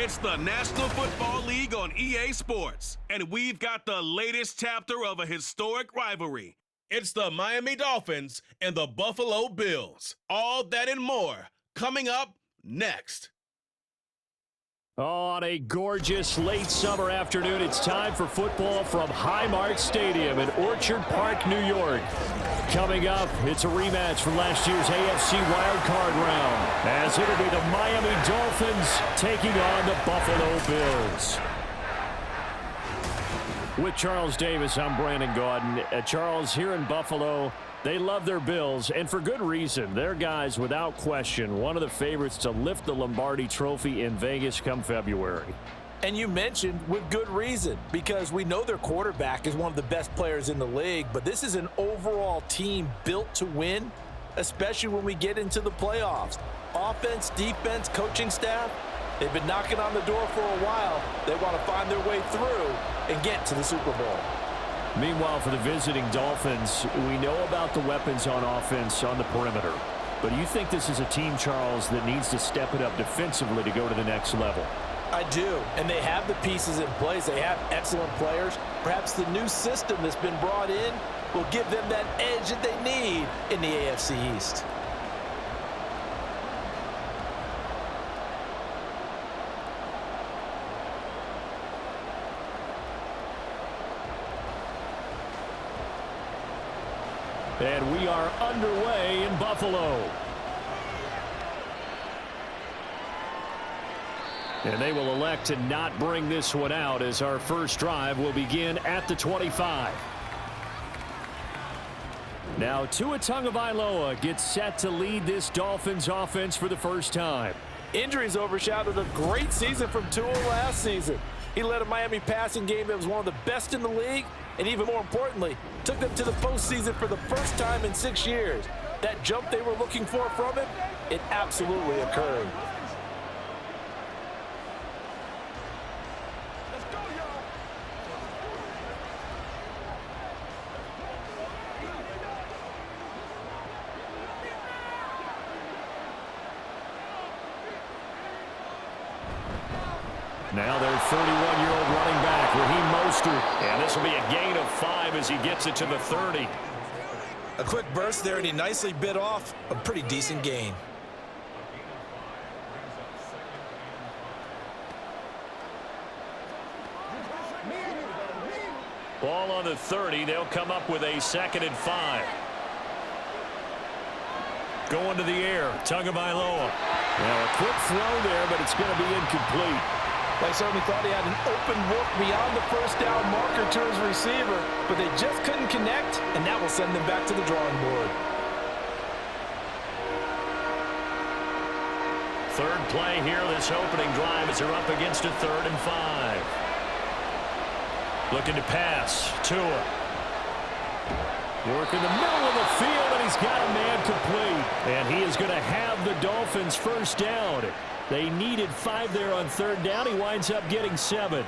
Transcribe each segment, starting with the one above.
It's the National Football League on EA Sports, and we've got the latest chapter of a historic rivalry. It's the Miami Dolphins and the Buffalo Bills. All that and more coming up next. On a gorgeous late summer afternoon, it's time for football from Highmark Stadium in Orchard Park, New York. Coming up, it's a rematch from last year's AFC wildcard round, as it'll be the Miami Dolphins taking on the Buffalo Bills. With Charles Davis, I'm Brandon Gaudin. Charles, here in Buffalo, they love their Bills, and for good reason. They're guys, without question, one of the favorites to lift the Lombardi Trophy in Vegas come February. And you mentioned with good reason, because we know their quarterback is one of the best players in the league, but this is an overall team built to win, especially when we get into the playoffs. Offense, defense, coaching staff, they've been knocking on the door for a while. They want to find their way through and get to the Super Bowl. Meanwhile, for the visiting Dolphins, we know about the weapons on offense on the perimeter. But do you think this is a team, Charles, that needs to step it up defensively to go to the next level? I do, and they have the pieces in place. They have excellent players. Perhaps the new system that's been brought in will give them that edge that they need in the AFC East. And we are underway in Buffalo. And they will elect to not bring this one out, as our first drive will begin at the 25. Now Tua Tagovailoa gets set to lead this Dolphins offense for the first time. Injuries overshadowed a great season from Tua last season. He led a Miami passing game that was one of the best in the league, and even more importantly, took them to the postseason for the first time in 6 years. That jump they were looking for from him, it absolutely occurred. Now their 31-year-old running back, Raheem Mostert. And this will be a gain of 5 as he gets it to the 30. A quick burst there, and he nicely bit off a pretty decent gain. Ball on the 30. They'll come up with a 2nd and 5. Going to the air, Tagovailoa. Now a quick throw there, but it's going to be incomplete. They certainly thought he had an open look beyond the first down marker to his receiver, but they just couldn't connect, and that will send them back to the drawing board. Third play here, this opening drive as they're up against a 3rd and 5. Looking to pass, Tua. Work in the middle of the field, and he's got a man complete. And he is going to have the Dolphins first down. They needed 5 there on 3rd down. He winds up getting 7.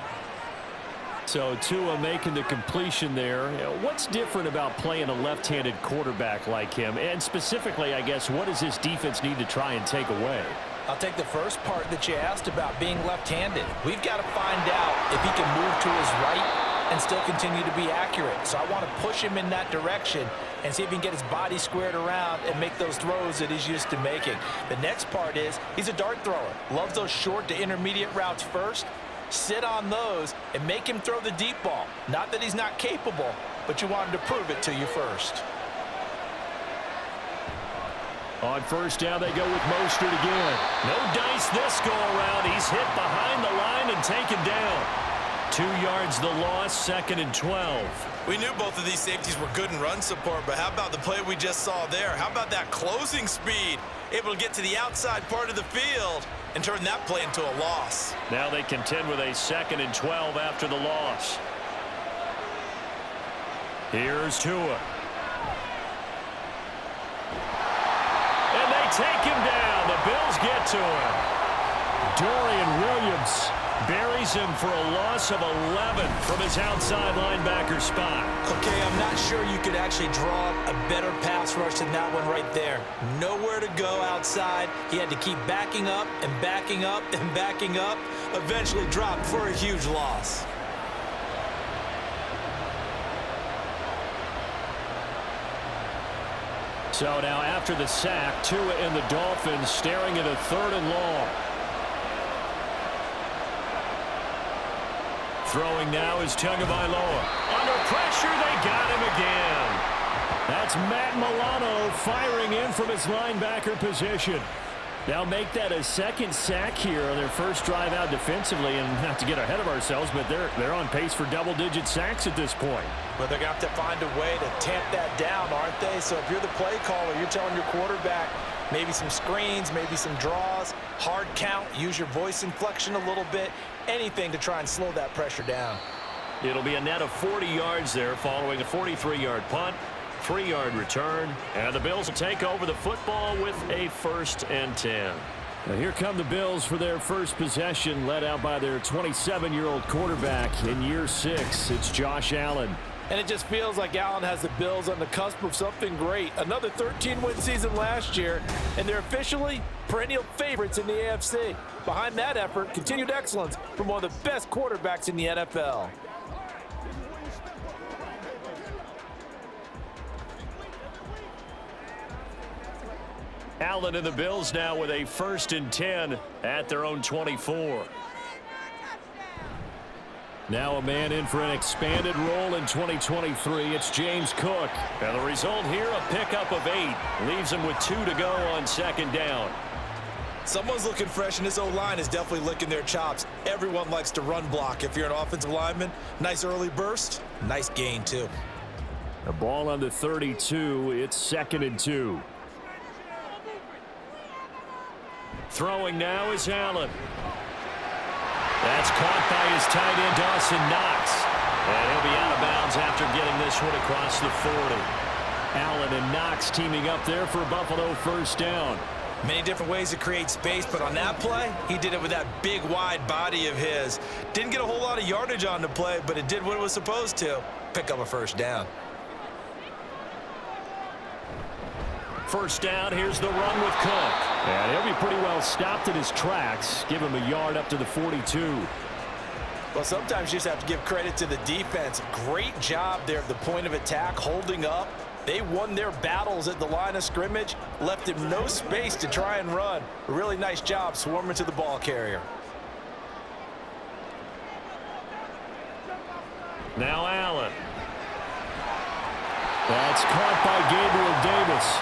So Tua making the completion there. What's different about playing a left-handed quarterback like him? And specifically, I guess, what does this defense need to try and take away? I'll take the first part that you asked about being left-handed. We've got to find out if he can move to his right and still continue to be accurate. So I want to push him in that direction and see if he can get his body squared around and make those throws that he's used to making. The next part is he's a dart thrower. Loves those short to intermediate routes first. Sit on those and make him throw the deep ball. Not that he's not capable, but you want him to prove it to you first. On first down, they go with Mostert again. No dice this go around. He's hit behind the line and taken down. 2 yards the loss, 2nd and 12. We knew both of these safeties were good in run support, but how about the play we just saw there? How about that closing speed? Able to get to the outside part of the field and turn that play into a loss. Now they contend with a 2nd and 12 after the loss. Here's Tua. And they take him down. The Bills get to him. Dorian Williams Buries him for a loss of 11 from his outside linebacker spot. Okay, I'm not sure you could actually draw up a better pass rush than that one right there. Nowhere to go outside. He had to keep backing up and backing up and backing up. Eventually dropped for a huge loss. So now after the sack, Tua and the Dolphins staring at a 3rd and long. Throwing now is Tagovailoa. Under pressure, they got him again. That's Matt Milano firing in from his linebacker position. They'll make that a 2nd sack here on their first drive out defensively, and not to get ahead of ourselves, but they're on pace for double-digit sacks at this point. But they're going to have to find a way to tamp that down, aren't they? So if you're the play caller, you're telling your quarterback maybe some screens, maybe some draws, hard count, use your voice inflection a little bit, anything to try and slow that pressure down. It'll be a net of 40 yards there following a 43-yard punt, 3-yard return, and the Bills will take over the football with a 1st and 10. Now here come the Bills for their first possession, led out by their 27-year-old quarterback in year 6. It's Josh Allen. And it just feels like Allen has the Bills on the cusp of something great. Another 13-win season last year, and they're officially perennial favorites in the AFC. Behind that effort, continued excellence from one of the best quarterbacks in the NFL. Allen and the Bills now with a 1st and 10 at their own 24. Now a man in for an expanded role in 2023. It's James Cook. And the result here, a pickup of 8. Leaves him with 2 to go on 2nd down. Someone's looking fresh, and this O-line is definitely licking their chops. Everyone likes to run block. If you're an offensive lineman, nice early burst, nice gain too. The ball on the 32. It's 2nd and 2. Throwing now is Allen. That's caught by his tight end, Dawson Knox. And he'll be out of bounds after getting this one across the 40. Allen and Knox teaming up there for Buffalo 1st down. Many different ways to create space, but on that play, he did it with that big, wide body of his. Didn't get a whole lot of yardage on the play, but it did what it was supposed to. Pick up a 1st down. 1st down, here's the run with Cook. And he'll be pretty well stopped in his tracks. Give him a yard up to the 42. Well, sometimes you just have to give credit to the defense. Great job there at the point of attack, holding up. They won their battles at the line of scrimmage, left him no space to try and run. A really nice job swarming to the ball carrier. Now Allen. That's caught by Gabriel Davis.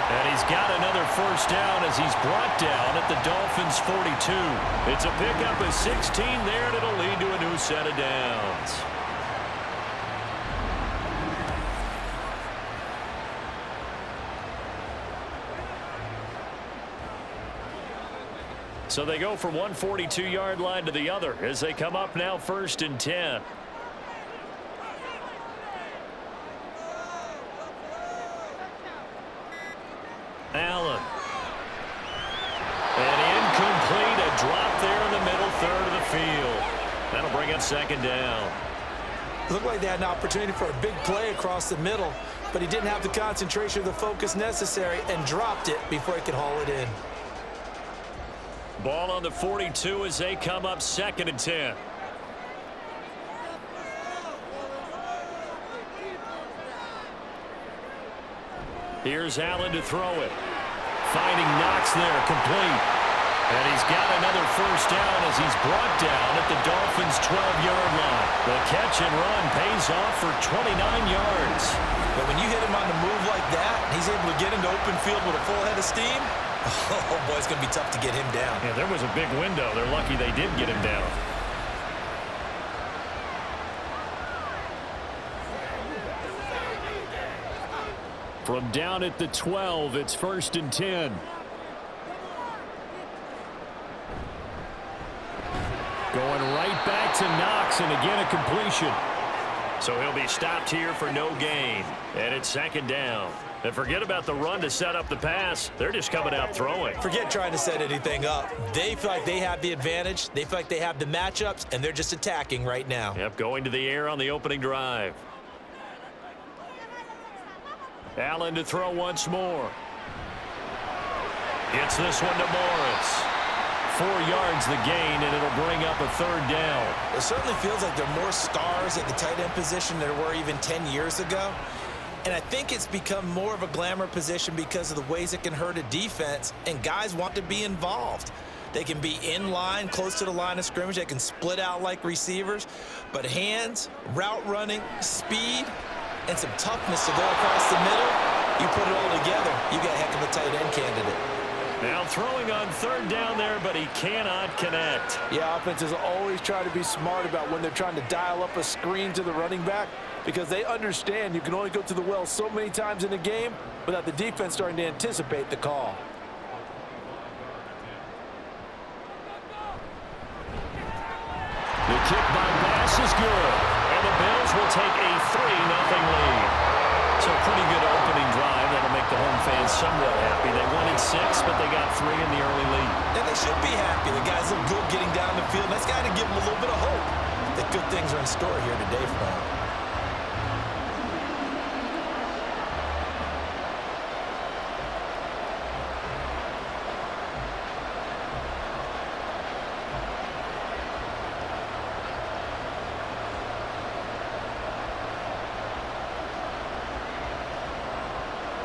And he's got another 1st down as he's brought down at the Dolphins' 42. It's a pickup of 16 there, and it'll lead to a new set of downs. So they go from one 42-yard line to the other as they come up now 1st and 10. Allen. And incomplete, a drop there in the middle 3rd of the field. That'll bring up 2nd down. It looked like they had an opportunity for a big play across the middle, but he didn't have the concentration or the focus necessary and dropped it before he could haul it in. Ball on the 42 as they come up 2nd and 10. Here's Allen to throw it. Finding Knox there, complete. And he's got another 1st down as he's brought down at the Dolphins' 12-yard line. The catch and run pays off for 29 yards. But when you hit him on the move like that, he's able to get into open field with a full head of steam. Oh, boy, it's going to be tough to get him down. Yeah, there was a big window. They're lucky they did get him down. From down at the 12, it's 1st and 10. Going right back to Knox, and again a completion. So he'll be stopped here for no gain. And it's 2nd down. And forget about the run to set up the pass. They're just coming out throwing. Forget trying to set anything up. They feel like they have the advantage. They feel like they have the matchups, and they're just attacking right now. Yep, going to the air on the opening drive. Allen to throw once more. Gets this one to Morris. 4 yards the gain, and it'll bring up a 3rd down. It certainly feels like there are more stars at the tight end position than there were even 10 years ago. And I think it's become more of a glamour position because of the ways it can hurt a defense, and guys want to be involved. They can be in line, close to the line of scrimmage. They can split out like receivers. But hands, route running, speed, and some toughness to go across the middle, you put it all together, you got a heck of a tight end candidate. Now throwing on 3rd down there, but he cannot connect. Yeah, offenses always try to be smart about when they're trying to dial up a screen to the running back, because they understand you can only go to the well so many times in a game without the defense starting to anticipate the call. The kick by Bass is good, and the Bills will take a 3-0 lead. So pretty good opening drive. That'll make the home fans somewhat happy. They wanted 6, but they got 3 in the early lead. And they should be happy. The guys look good getting down the field. That's got to give them a little bit of hope that good things are in store here today for them.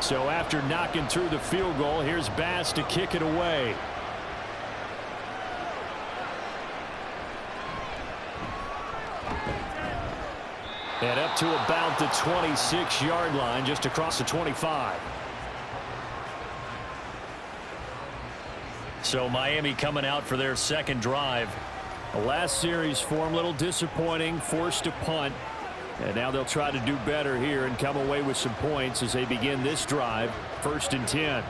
So after knocking through the field goal, here's Bass to kick it away. And up to about the 26-yard line, just across the 25. So Miami coming out for their 2nd drive. The last series form a little disappointing, forced to punt. And now they'll try to do better here and come away with some points as they begin this drive, 1st and 10.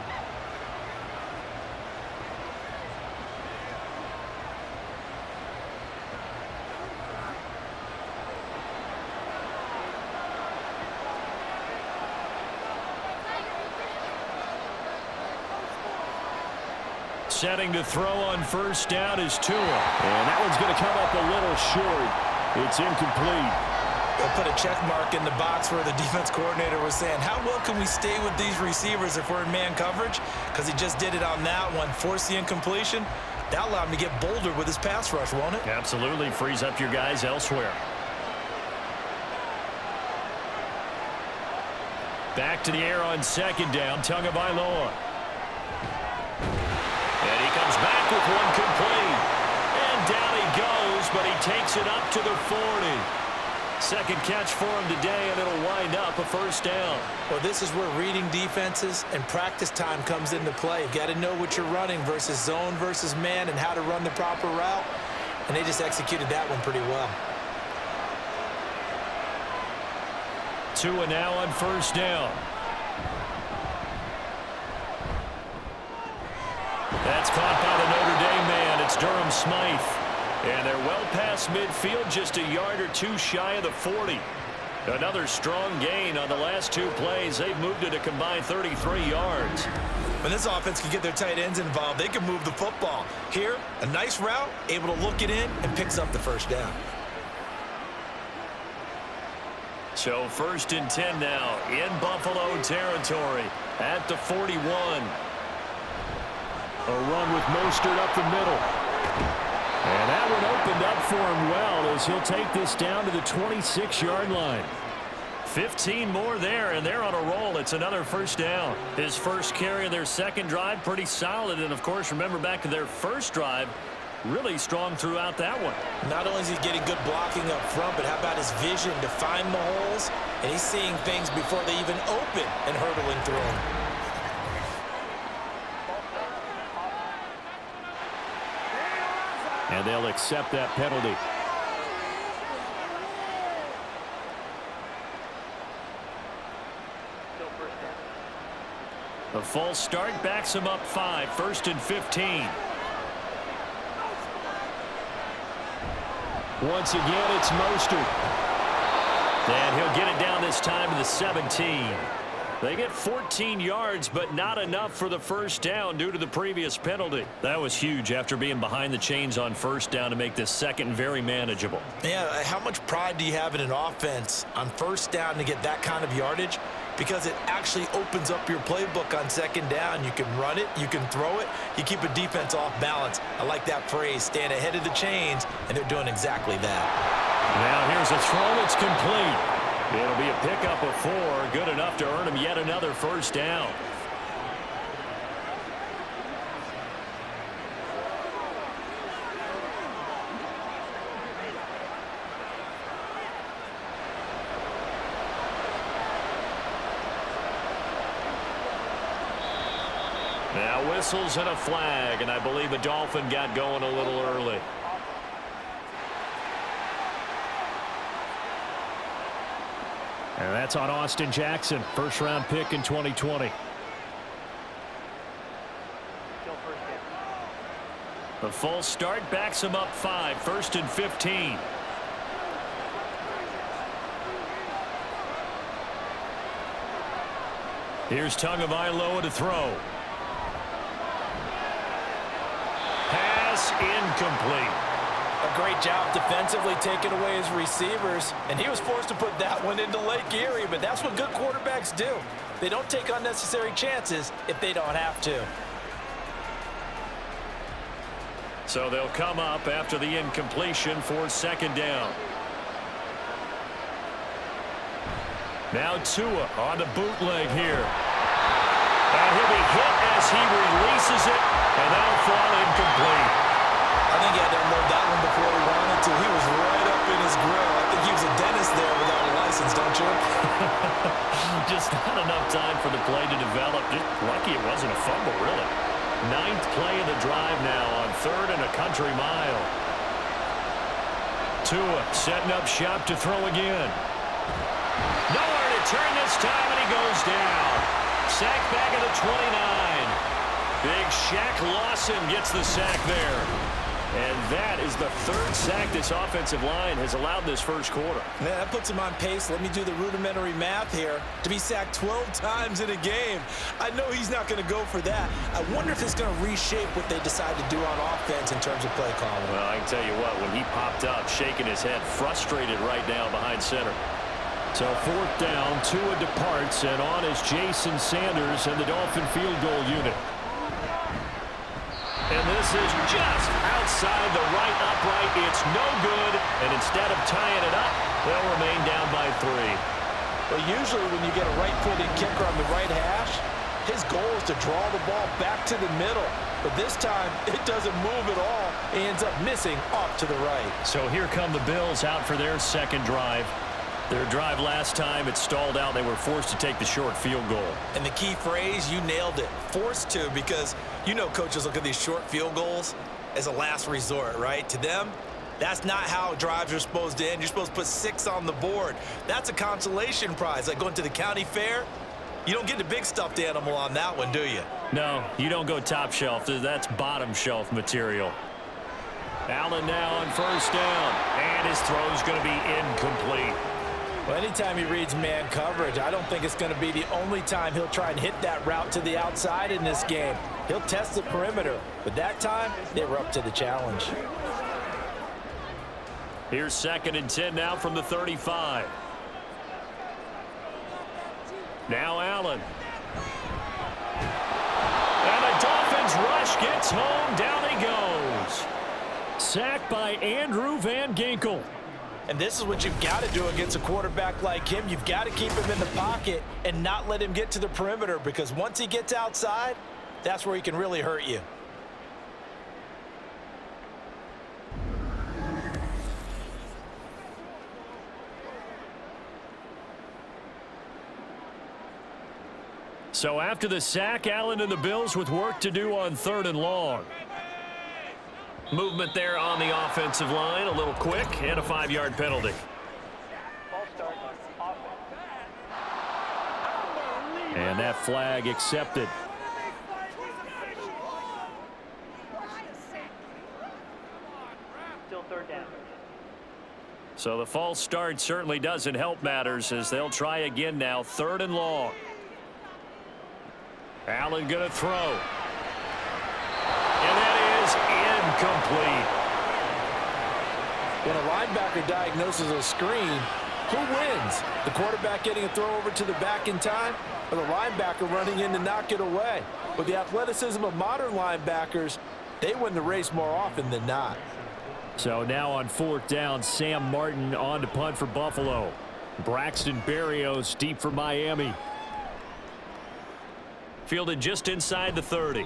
Setting to throw on 1st down is Tua. And that one's going to come up a little short. It's incomplete. They'll put a check mark in the box where the defense coordinator was saying, how well can we stay with these receivers if we're in man coverage? Because he just did it on that one, forced the incompletion. That allowed him to get bolder with his pass rush, won't it? Absolutely. Frees up your guys elsewhere. Back to the air on 2nd down, Tagovailoa. And he comes back with one complete. And down he goes, but he takes it up to the 40. 2nd catch for him today, and it'll wind up a 1st down. Well, this is where reading defenses and practice time comes into play. You've got to know what you're running versus zone versus man and how to run the proper route. And they just executed that one pretty well. Tua now on 1st down. That's caught by the Notre Dame man. It's Durham Smythe. And they're well past midfield, just a yard or 2 shy of the 40. Another strong gain on the last 2 plays. They've moved it a combined 33 yards. When this offense can get their tight ends involved, they can move the football. Here, a nice route, able to look it in, and picks up the 1st down. So 1st and 10 now in Buffalo territory at the 41. A run with Mostert up the middle. And that one opened up for him well as he'll take this down to the 26-yard line. 15 more there, and they're on a roll. It's another 1st down. His 1st carry of their 2nd drive, pretty solid. And, of course, remember back to their 1st drive, really strong throughout that one. Not only is he getting good blocking up front, but how about his vision to find the holes? And he's seeing things before they even open and hurdling through them. And they'll accept that penalty. A false start backs him up 5. 1st and 15. Once again, it's Mostert. And he'll get it down this time to the 17. They get 14 yards, but not enough for the first down due to the previous penalty. That was huge after being behind the chains on first down to make this second very manageable. Yeah, how much pride do you have in an offense on first down to get that kind of yardage? Because it actually opens up your playbook on second down. You can run it, you can throw it, you keep a defense off balance. I like that phrase, staying ahead of the chains, and they're doing exactly that. Now here's a throw, it's complete. It'll be a pickup of 4, good enough to earn him yet another first down. Now whistles and a flag, and I believe the Dolphin got going a little early. And that's on Austin Jackson, first-round pick in 2020. The false start backs him up 5, 1st and 15. Here's Tagovailoa to throw. Pass incomplete. A great job defensively taking away his receivers, and he was forced to put that one into Lake Erie, but that's what good quarterbacks do. They don't take unnecessary chances if they don't have to. So they'll come up after the incompletion for second down. Now Tua on the bootleg here. And he'll be hit as he releases it, and that'll fall incomplete. I think he had to unload that one before he wanted to. He was right up in his grill. I think he was a dentist there without a license, don't you? Just not enough time for the play to develop. Just lucky it wasn't a fumble, really. 9th play of the drive now on 3rd and a country mile. Tua setting up shop to throw again. Nowhere to turn this time, and he goes down. Sacked back at the 29. Big Shaq Lawson gets the sack there. And that is the 3rd sack this offensive line has allowed this first quarter. Man, that puts him on pace. Let me do the rudimentary math here. To be sacked 12 times in a game, I know he's not going to go for that. I wonder if it's going to reshape what they decide to do on offense in terms of play calling. Well, I can tell you what, when he popped up, shaking his head, frustrated right now behind center. So 4th down, Tua departs, and on is Jason Sanders and the Dolphin field goal unit. And this is just outside the right upright. It's no good. And instead of tying it up, they'll remain down by 3. Well, usually when you get a right-footed kicker on the right hash, his goal is to draw the ball back to the middle. But this time, it doesn't move at all. He ends up missing off to the right. So here come the Bills out for their second drive. Their drive last time, it stalled out. They were forced to take the short field goal. And the key phrase, you nailed it, forced to, because you know coaches look at these short field goals as a last resort, right? To them, that's not how drives are supposed to end. You're supposed to put 6 on the board. That's a consolation prize, like going to the county fair. You don't get the big stuffed animal on that one, do you? No, you don't go top shelf. That's bottom shelf material. Allen now on first down, and his throw's going to be incomplete. Well, anytime he reads man coverage, I don't think it's going to be the only time he'll try and hit that route to the outside in this game. He'll test the perimeter, but that time, they were up to the challenge. Here's 2nd and 10 now from the 35. Now Allen. And the Dolphins rush gets home. Down he goes. Sacked by Andrew Van Ginkel. And this is what you've got to do against a quarterback like him. You've got to keep him in the pocket and not let him get to the perimeter, because once he gets outside, that's where he can really hurt you. So after the sack, Allen and the Bills with work to do on 3rd and long. Movement there on the offensive line, a little quick, and a 5-yard penalty. And that flag accepted. Still 3rd down. So the false start certainly doesn't help matters, as they'll try again now, 3rd and long. Allen going to throw. And that is incomplete. When a linebacker diagnoses a screen, who wins? The quarterback getting a throw over to the back in time, or the linebacker running in to knock it away? With the athleticism of modern linebackers, they win the race more often than not. So now on 4th down, Sam Martin on to punt for Buffalo. Braxton Berrios deep for Miami. Fielded just inside the 30.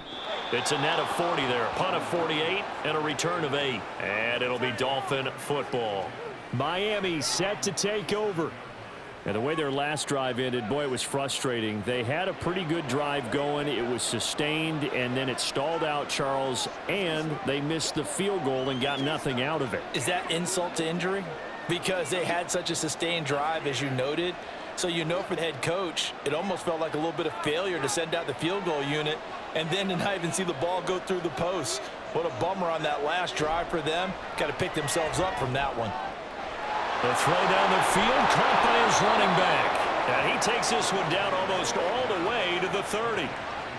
It's a net of 40 there. A punt of 48 and a return of 8. And it'll be Dolphin football. Miami set to take over. And the way their last drive ended, boy, it was frustrating. They had a pretty good drive going. It was sustained, and then it stalled out, Charles, and they missed the field goal and got nothing out of it. Is that insult to injury? Because they had such a sustained drive, as you noted. So you know for the head coach, it almost felt like a little bit of failure to send out the field goal unit and then to not even see the ball go through the post. What a bummer on that last drive for them. Got to pick themselves up from that one. The throw down the field, caught by his running back. And he takes this one down almost all the way to the 30.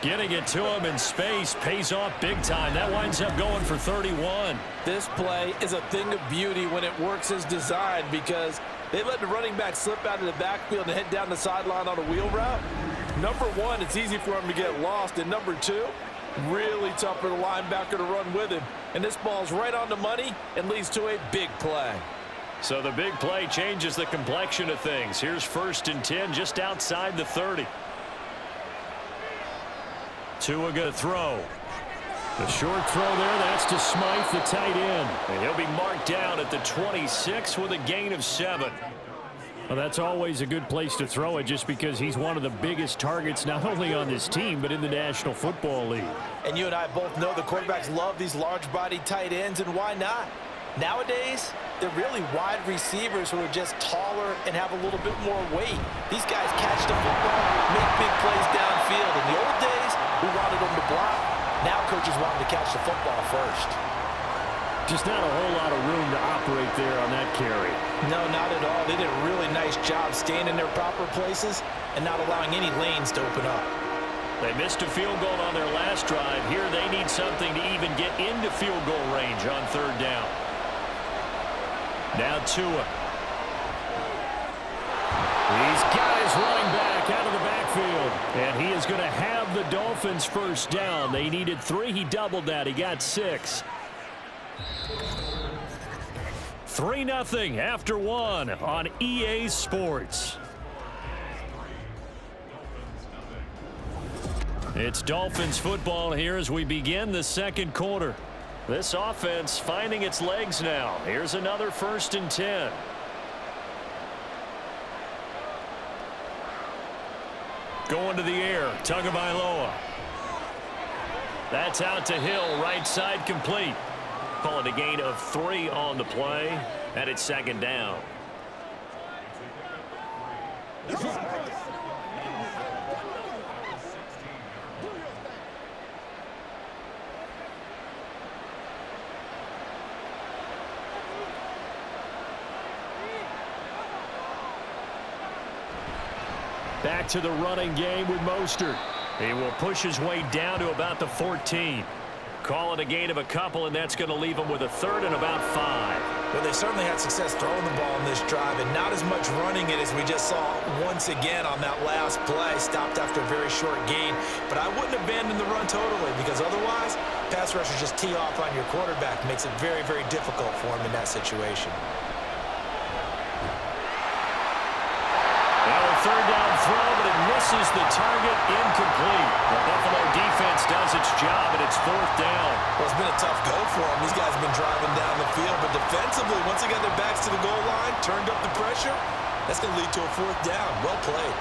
Getting it to him in space pays off big time. That winds up going for 31. This play is a thing of beauty when it works as designed, because they let the running back slip out of the backfield and head down the sideline on a wheel route. Number one, it's easy for him to get lost. And number two, really tough for the linebacker to run with him. And this ball's right on the money and leads to a big play. So the big play changes the complexion of things. Here's 1st and 10 just outside the 30. Tua going to throw. The short throw there, that's to Smythe, the tight end. And he'll be marked down at the 26 with a gain of 7. Well, that's always a good place to throw it, just because he's one of the biggest targets not only on this team but in the National Football League. And you and I both know the quarterbacks love these large-bodied tight ends, and why not? Nowadays, they're really wide receivers who are just taller and have a little bit more weight. These guys catch the football, make big plays downfield. In the old days, we wanted them to block. Now coaches want them to catch the football first. Just not a whole lot of room to operate there on that carry. No, not at all. They did a really nice job staying in their proper places and not allowing any lanes to open up. They missed a field goal on their last drive. Here they need something to even get into field goal range on 3rd down. Now Tua. He's got his running back out of the backfield. And he is going to have the Dolphins 1st down. They needed 3. He doubled that. He got 6. 3-0 after 1 on EA Sports. It's Dolphins football here as we begin the 2nd quarter. This offense finding its legs now. Here's another 1st and 10. Going to the air, Tagovailoa. That's out to Hill, right side complete. Call it a gain of 3 on the play, and it's 2nd down. Back to the running game with Mostert. He will push his way down to about the 14. Call it a gain of a couple, and that's going to leave him with a 3rd and about 5. Well, they certainly had success throwing the ball in this drive, and not as much running it as we just saw once again on that last play. Stopped after a very short gain. But I wouldn't abandon the run totally, because otherwise, pass rushers just tee off on your quarterback. Makes it very, very difficult for him in that situation. Now a 3rd down throw, but it misses the target, incomplete. The Buffalo defense does its job, and it's 4th down. Well, it's been a tough go for them. These guys have been driving down the field, but defensively, once they got their backs to the goal line, turned up the pressure, that's going to lead to a 4th down. Well played.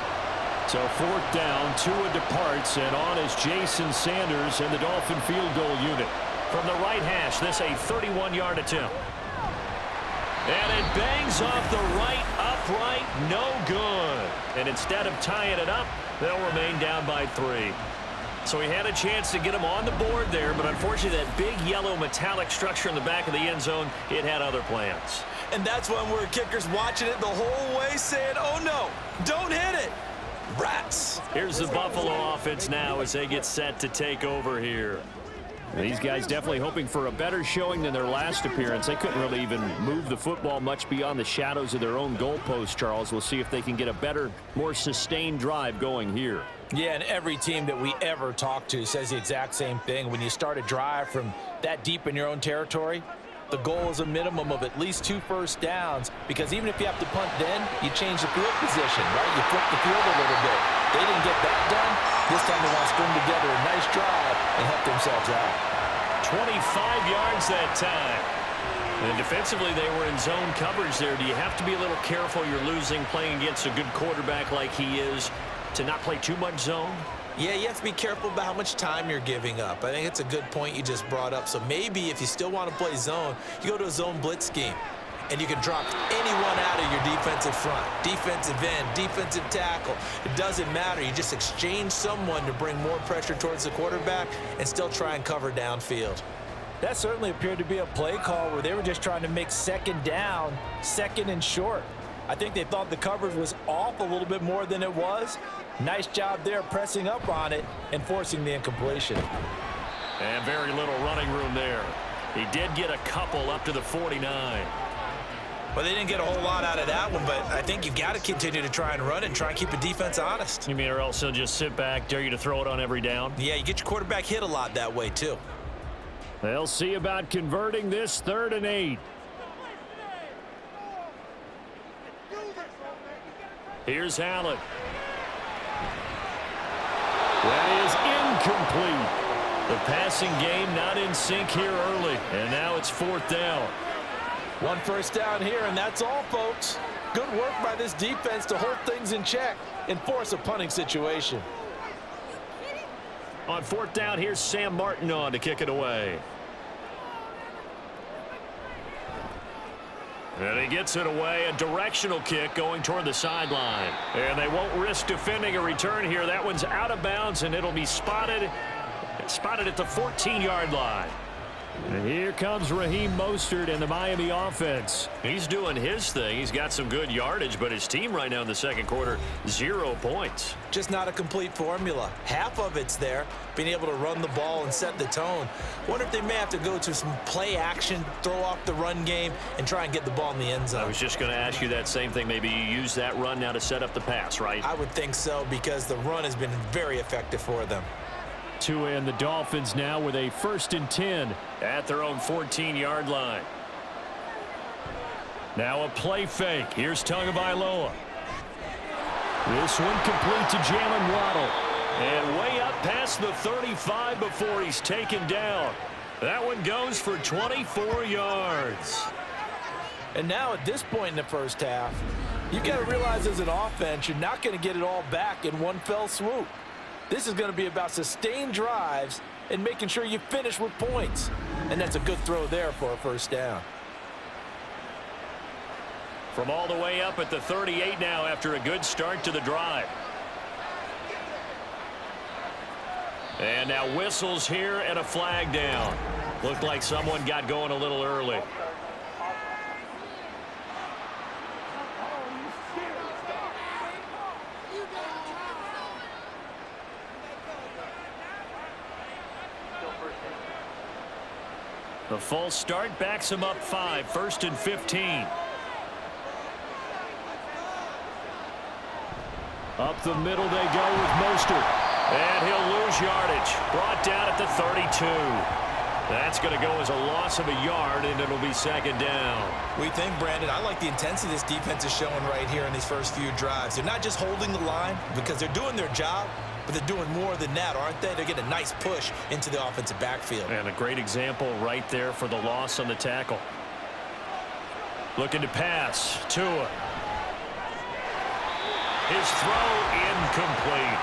So 4th down, Tua departs, and on is Jason Sanders and the Dolphin field goal unit. From the right hash, this a 31-yard attempt. And it bangs off the right upright, no good. And instead of tying it up, they'll remain down by 3. So he had a chance to get him on the board there, but unfortunately that big yellow metallic structure in the back of the end zone, it had other plans. And that's when we're kickers watching it the whole way saying, oh no, don't hit it. Rats. Here's the Buffalo offense now as they get set to take over here. These guys definitely hoping for a better showing than their last appearance. They couldn't really even move the football much beyond the shadows of their own goalpost, Charles. We'll see if they can get a better, more sustained drive going here. Yeah, and every team that we ever talk to says the exact same thing. When you start a drive from that deep in your own territory, the goal is a minimum of at least 2 first downs, because even if you have to punt then, you change the field position, right? You flip the field a little bit. They didn't get that done. This time they want to string together a nice drive and help themselves out. 25 yards that time. And defensively, they were in zone coverage there. Do you have to be a little careful? You're losing, playing against a good quarterback like he is, to not play too much zone? Yeah, you have to be careful about how much time you're giving up. I think it's a good point you just brought up. So maybe if you still want to play zone, you go to a zone blitz scheme, and you can drop anyone out of your defensive front, defensive end, defensive tackle. It doesn't matter. You just exchange someone to bring more pressure towards the quarterback and still try and cover downfield. That certainly appeared to be a play call where they were just trying to make second down, second and short. I think they thought the coverage was off a little bit more than it was. Nice job there pressing up on it and forcing the incompletion. And very little running room there. He did get a couple up to the 49. Well, they didn't get a whole lot out of that one, but I think you've got to continue to try and run and try and keep the defense honest. You mean or else he'll just sit back, dare you to throw it on every down? Yeah, you get your quarterback hit a lot that way, too. They'll see about converting this 3rd and 8. Here's Allen. That is incomplete. The passing game not in sync here early, and now it's 4th down. 1 first down here, and that's all, folks. Good work by this defense to hold things in check and force a punting situation. On 4th down, here's Sam Martin on to kick it away. And he gets it away, a directional kick going toward the sideline. And they won't risk defending a return here. That one's out of bounds, and it'll be spotted at the 14-yard line. And here comes Raheem Mostert and the Miami offense. He's doing his thing. He's got some good yardage, but his team right now in the second quarter, 0 points. Just not a complete formula. Half of it's there, being able to run the ball and set the tone. Wonder if they may have to go to some play action, throw off the run game, and try and get the ball in the end zone. I was just going to ask you that same thing. Maybe you use that run now to set up the pass, right? I would think so, because the run has been very effective for them. Tua and the Dolphins now with a 1st and 10 at their own 14-yard line. Now a play fake. Here's Tagovailoa. This one complete to Jalen Waddle. And way up past the 35 before he's taken down. That one goes for 24 yards. And now at this point in the first half, you've got to realize as an offense, you're not going to get it all back in one fell swoop. This is going to be about sustained drives and making sure you finish with points. And that's a good throw there for a first down. From all the way up at the 38 now after a good start to the drive. And now whistles here and a flag down. Looked like someone got going a little early. The false start backs him up 5, 1st and 15. Up the middle they go with Mostert. And he'll lose yardage. Brought down at the 32. That's going to go as a loss of a yard, and it'll be 2nd down. We think, Brandon, I like the intensity this defense is showing right here in these first few drives. They're not just holding the line because they're doing their job, but they're doing more than that, aren't they? They're getting a nice push into the offensive backfield. And a great example right there for the loss on the tackle. Looking to pass. Tua. His throw incomplete.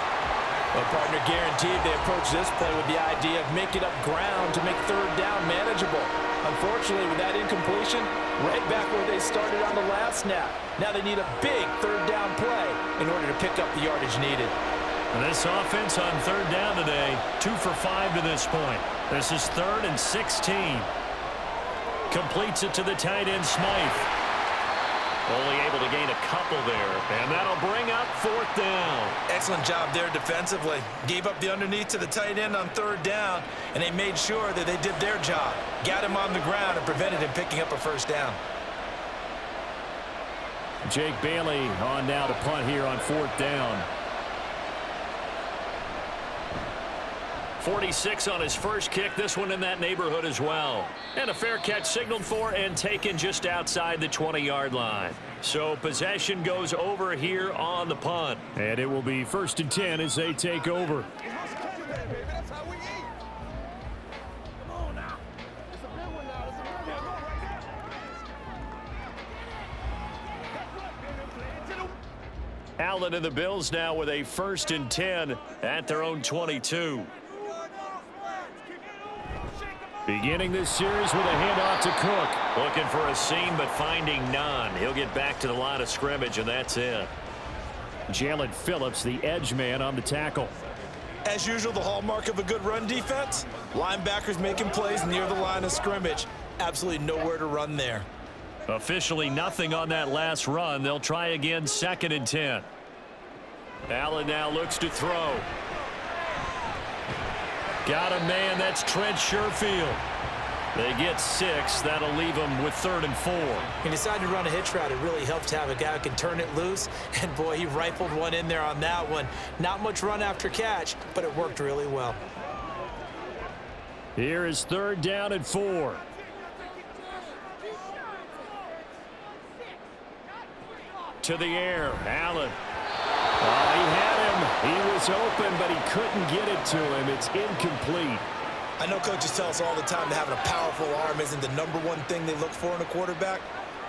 Well, partner, guaranteed they approach this play with the idea of making up ground to make 3rd down manageable. Unfortunately, with that incompletion, right back where they started on the last snap. Now they need a big 3rd down play in order to pick up the yardage needed. And this offense on 3rd down today, 2 for 5 to this point. This is 3rd and 16. Completes it to the tight end, Smythe. Only able to gain a couple there, and that'll bring up 4th down. Excellent job there defensively. Gave up the underneath to the tight end on 3rd down, and they made sure that they did their job. Got him on the ground and prevented him picking up a 1st down. Jake Bailey on now to punt here on 4th down. 46 on his first kick. This one in that neighborhood as well. And a fair catch signaled for and taken just outside the 20-yard line. So possession goes over here on the punt. And it will be 1st and 10 as they take over. Allen and the Bills now with a 1st and 10 at their own 22. Beginning this series with a handoff to Cook. Looking for a seam, but finding none. He'll get back to the line of scrimmage, and that's it. Jalen Phillips, the edge man, on the tackle. As usual, the hallmark of a good run defense, linebackers making plays near the line of scrimmage. Absolutely nowhere to run there. Officially nothing on that last run. They'll try again, 2nd and 10. Allen now looks to throw. Got a man, that's Trent Sherfield. They get 6. That'll leave them with 3rd and 4. He decided to run a hitch route. It really helps to have a guy who can turn it loose. And, boy, he rifled one in there on that one. Not much run after catch, but it worked really well. Here is 3rd down and 4. To the air, Allen. He had him. He was open, but he couldn't get it to him. It's incomplete. I know coaches tell us all the time that having a powerful arm isn't the #1 thing they look for in a quarterback.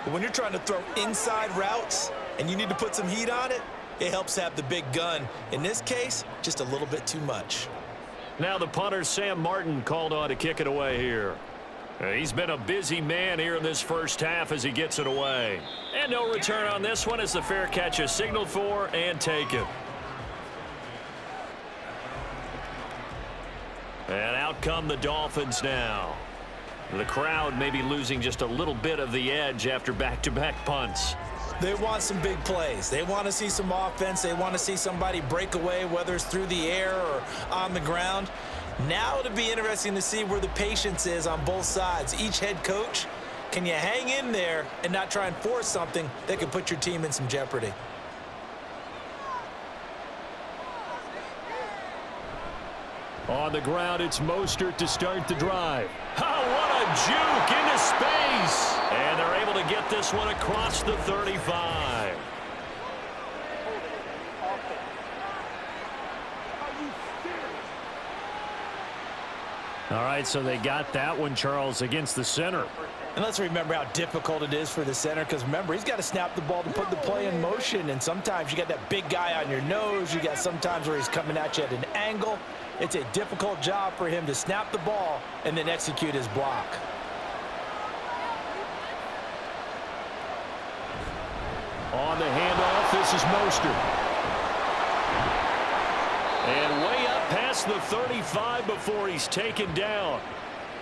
But when you're trying to throw inside routes and you need to put some heat on it, it helps have the big gun. In this case, just a little bit too much. Now the punter, Sam Martin, called on to kick it away here. He's been a busy man here in this first half as he gets it away. And no return on this one as the fair catch is signaled for and taken. And out come the Dolphins now. The crowd may be losing just a little bit of the edge after back-to-back punts. They want some big plays. They want to see some offense. They want to see somebody break away, whether it's through the air or on the ground. Now it'll be interesting to see where the patience is on both sides. Each head coach, can you hang in there and not try and force something that could put your team in some jeopardy? On the ground, it's Mostert to start the drive. Oh, what a juke into space. And they're able to get this one across the 35. All right, so they got that one, Charles, against the center. And let's remember how difficult it is for the center, because remember, he's got to snap the ball to put the play in motion, and sometimes you got that big guy on your nose. You got sometimes where he's coming at you at an angle. It's a difficult job for him to snap the ball and then execute his block. On the handoff, this is Mostert. And way up past the 35 before he's taken down.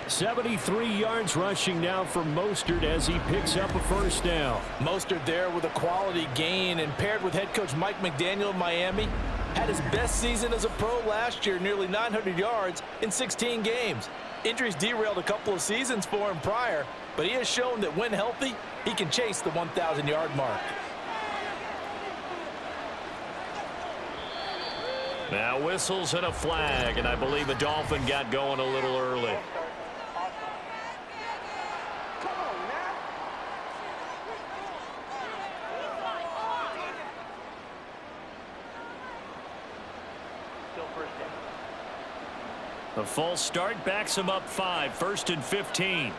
73 yards rushing now for Mostert as he picks up a 1st down. Mostert there with a quality gain, and paired with head coach Mike McDaniel of Miami, had his best season as a pro last year, nearly 900 yards in 16 games. Injuries derailed a couple of seasons for him prior, but he has shown that when healthy, he can chase the 1,000-yard mark. Now whistles and a flag, and I believe the Dolphin got going a little early. A false start backs him up 5, 1st and 15.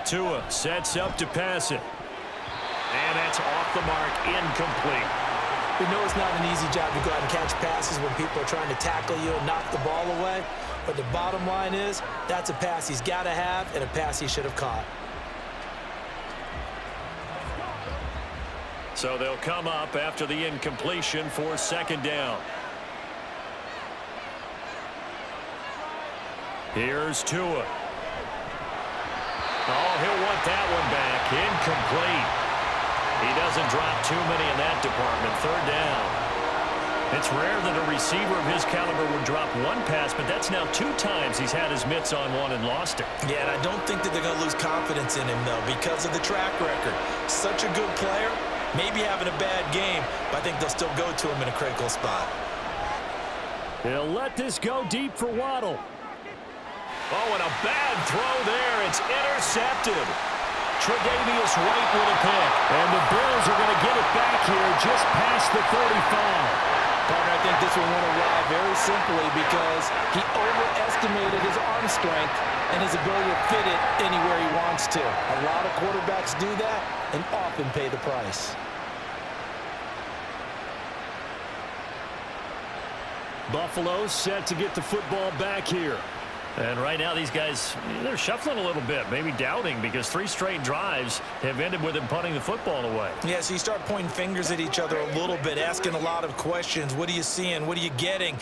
Tua sets up to pass it. And that's off the mark, incomplete. We know it's not an easy job to go out and catch passes when people are trying to tackle you and knock the ball away. But the bottom line is, that's a pass he's got to have and a pass he should have caught. So they'll come up after the incompletion for 2nd down. Here's Tua. Oh, he'll want that one back. Incomplete. He doesn't drop too many in that department. Third down. It's rare that a receiver of his caliber would drop one pass, but that's now 2 times he's had his mitts on one and lost it. Yeah, and I don't think that they're going to lose confidence in him, though, because of the track record. Such a good player, maybe having a bad game, but I think they'll still go to him in a critical spot. He'll let this go deep for Waddle. Oh, and a bad throw there. It's intercepted. Tre'Davious White with a pick. And the Bills are going to get it back here just past the 35. Partner, I think this one went away very simply because he overestimated his arm strength and his ability to fit it anywhere he wants to. A lot of quarterbacks do that and often pay the price. Buffalo set to get the football back here. And right now these guys, they're shuffling a little bit, maybe doubting, because 3 straight drives have ended with them punting the football away. Yeah, so you start pointing fingers at each other a little bit, asking a lot of questions. What are you seeing? What are you getting?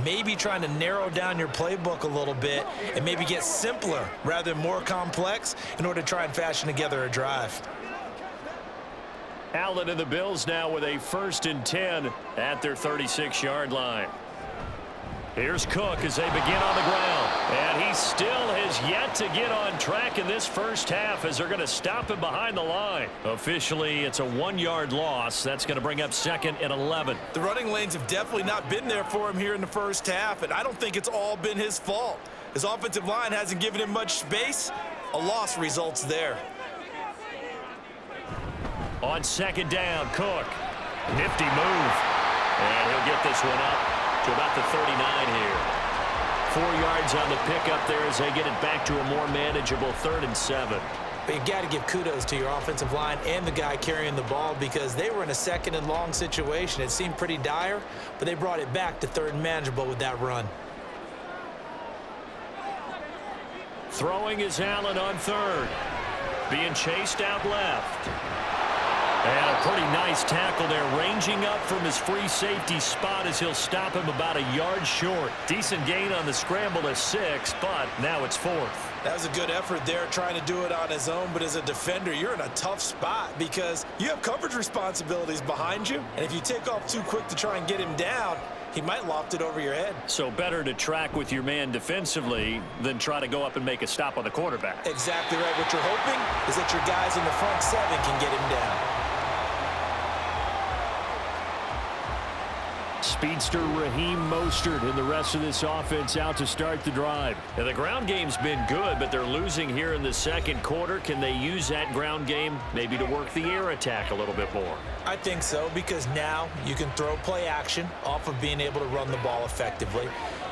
Maybe trying to narrow down your playbook a little bit and maybe get simpler rather than more complex in order to try and fashion together a drive. Allen and the Bills now with a 1st and 10 at their 36-yard line. Here's Cook as they begin on the ground. And he still has yet to get on track in this first half as they're going to stop him behind the line. Officially, it's a 1-yard loss. That's going to bring up 2nd and 11. The running lanes have definitely not been there for him here in the first half, and I don't think it's all been his fault. His offensive line hasn't given him much space. A loss results there. On 2nd down, Cook. Nifty move. And he'll get this one up to about the 39 here. 4 yards on the pickup there as they get it back to a more manageable 3rd and 7. But you got to give kudos to your offensive line and the guy carrying the ball because they were in a 2nd and long situation. It seemed pretty dire, but they brought it back to 3rd and manageable with that run. Throwing is Allen on 3rd. Being chased out left. And a pretty nice tackle there, ranging up from his free safety spot as he'll stop him about a yard short. Decent gain on the scramble to 6, but now it's 4th. That was a good effort there, trying to do it on his own, but as a defender, you're in a tough spot because you have coverage responsibilities behind you, and if you take off too quick to try and get him down, he might loft it over your head. So better to track with your man defensively than try to go up and make a stop on the quarterback. Exactly right. What you're hoping is that your guys in the front 7 can get him down. Speedster Raheem Mostert and the rest of this offense out to start the drive. And the ground game's been good, but they're losing here in the 2nd quarter. Can they use that ground game maybe to work the air attack a little bit more? I think so, because now you can throw play action off of being able to run the ball effectively.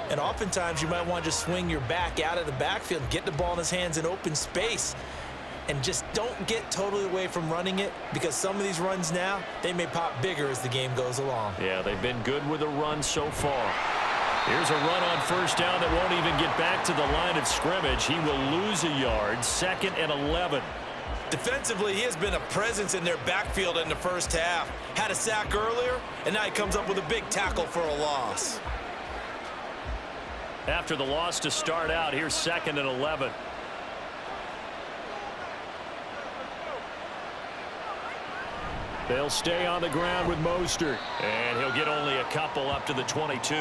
And oftentimes you might want to just swing your back out of the backfield, get the ball in his hands in open space, and just don't get totally away from running it, because some of these runs now, they may pop bigger as the game goes along. Yeah, they've been good with a run so far. Here's a run on 1st down that won't even get back to the line of scrimmage. He will lose a yard. 2nd and 11. Defensively, he has been a presence in their backfield in the first half. Had a sack earlier, and now he comes up with a big tackle for a loss. After the loss to start out, here's 2nd and 11. They'll stay on the ground with Mostert. And he'll get only a couple up to the 22.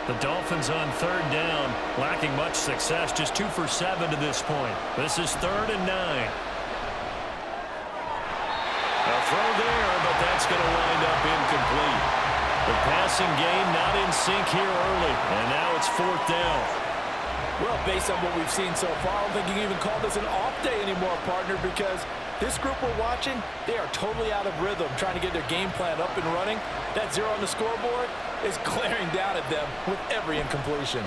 The Dolphins on 3rd down, lacking much success, just 2 for 7 to this point. This is 3rd and 9. A throw there, but that's going to wind up incomplete. The passing game not in sync here early, and now it's 4th down. Well, based on what we've seen so far, I don't think you can even call this an off day anymore, partner, because this group we're watching, they are totally out of rhythm, trying to get their game plan up and running. That 0 on the scoreboard is glaring down at them with every incompletion.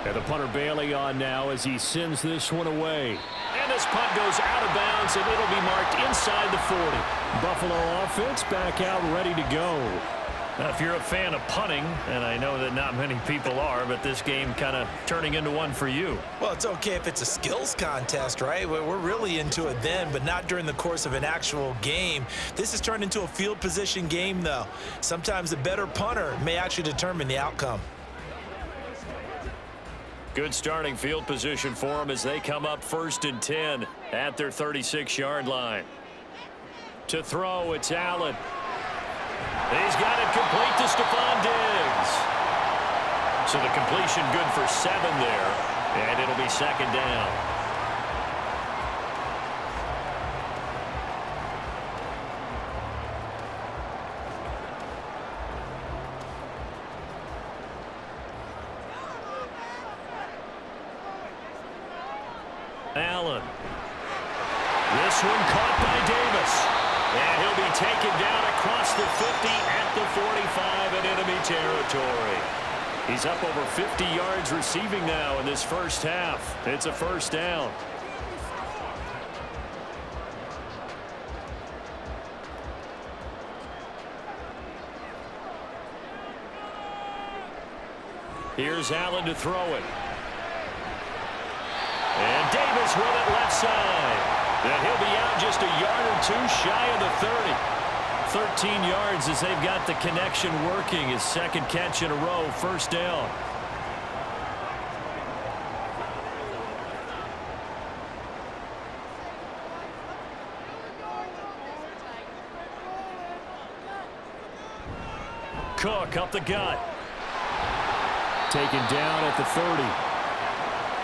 And the punter Bailey on now as he sends this one away. And this punt goes out of bounds, and it'll be marked inside the 40. Buffalo offense back out ready to go. If you're a fan of punting, and I know that not many people are, but this game kind of turning into one for you. Well, it's okay if it's a skills contest, right? We're really into it then, but not during the course of an actual game. This has turned into a field position game, though. Sometimes the better punter may actually determine the outcome. Good starting field position for them as they come up 1st and 10 at their 36-yard line. To throw, it's Allen. He's got it complete to Stephon Diggs. So the completion good for 7 there, and it'll be 2nd down. Allen. This one caught by Davis. And he'll be taken down across the 50 at the 45 in enemy territory. He's up over 50 yards receiving now in this first half. It's a 1st down. Here's Allen to throw it. And Davis with it left side. And he'll be out just a yard or 2 shy of the 30. 13 yards as they've got the connection working. His 2nd catch in a row, 1st down. Cook up the gut. Taken down at the 30.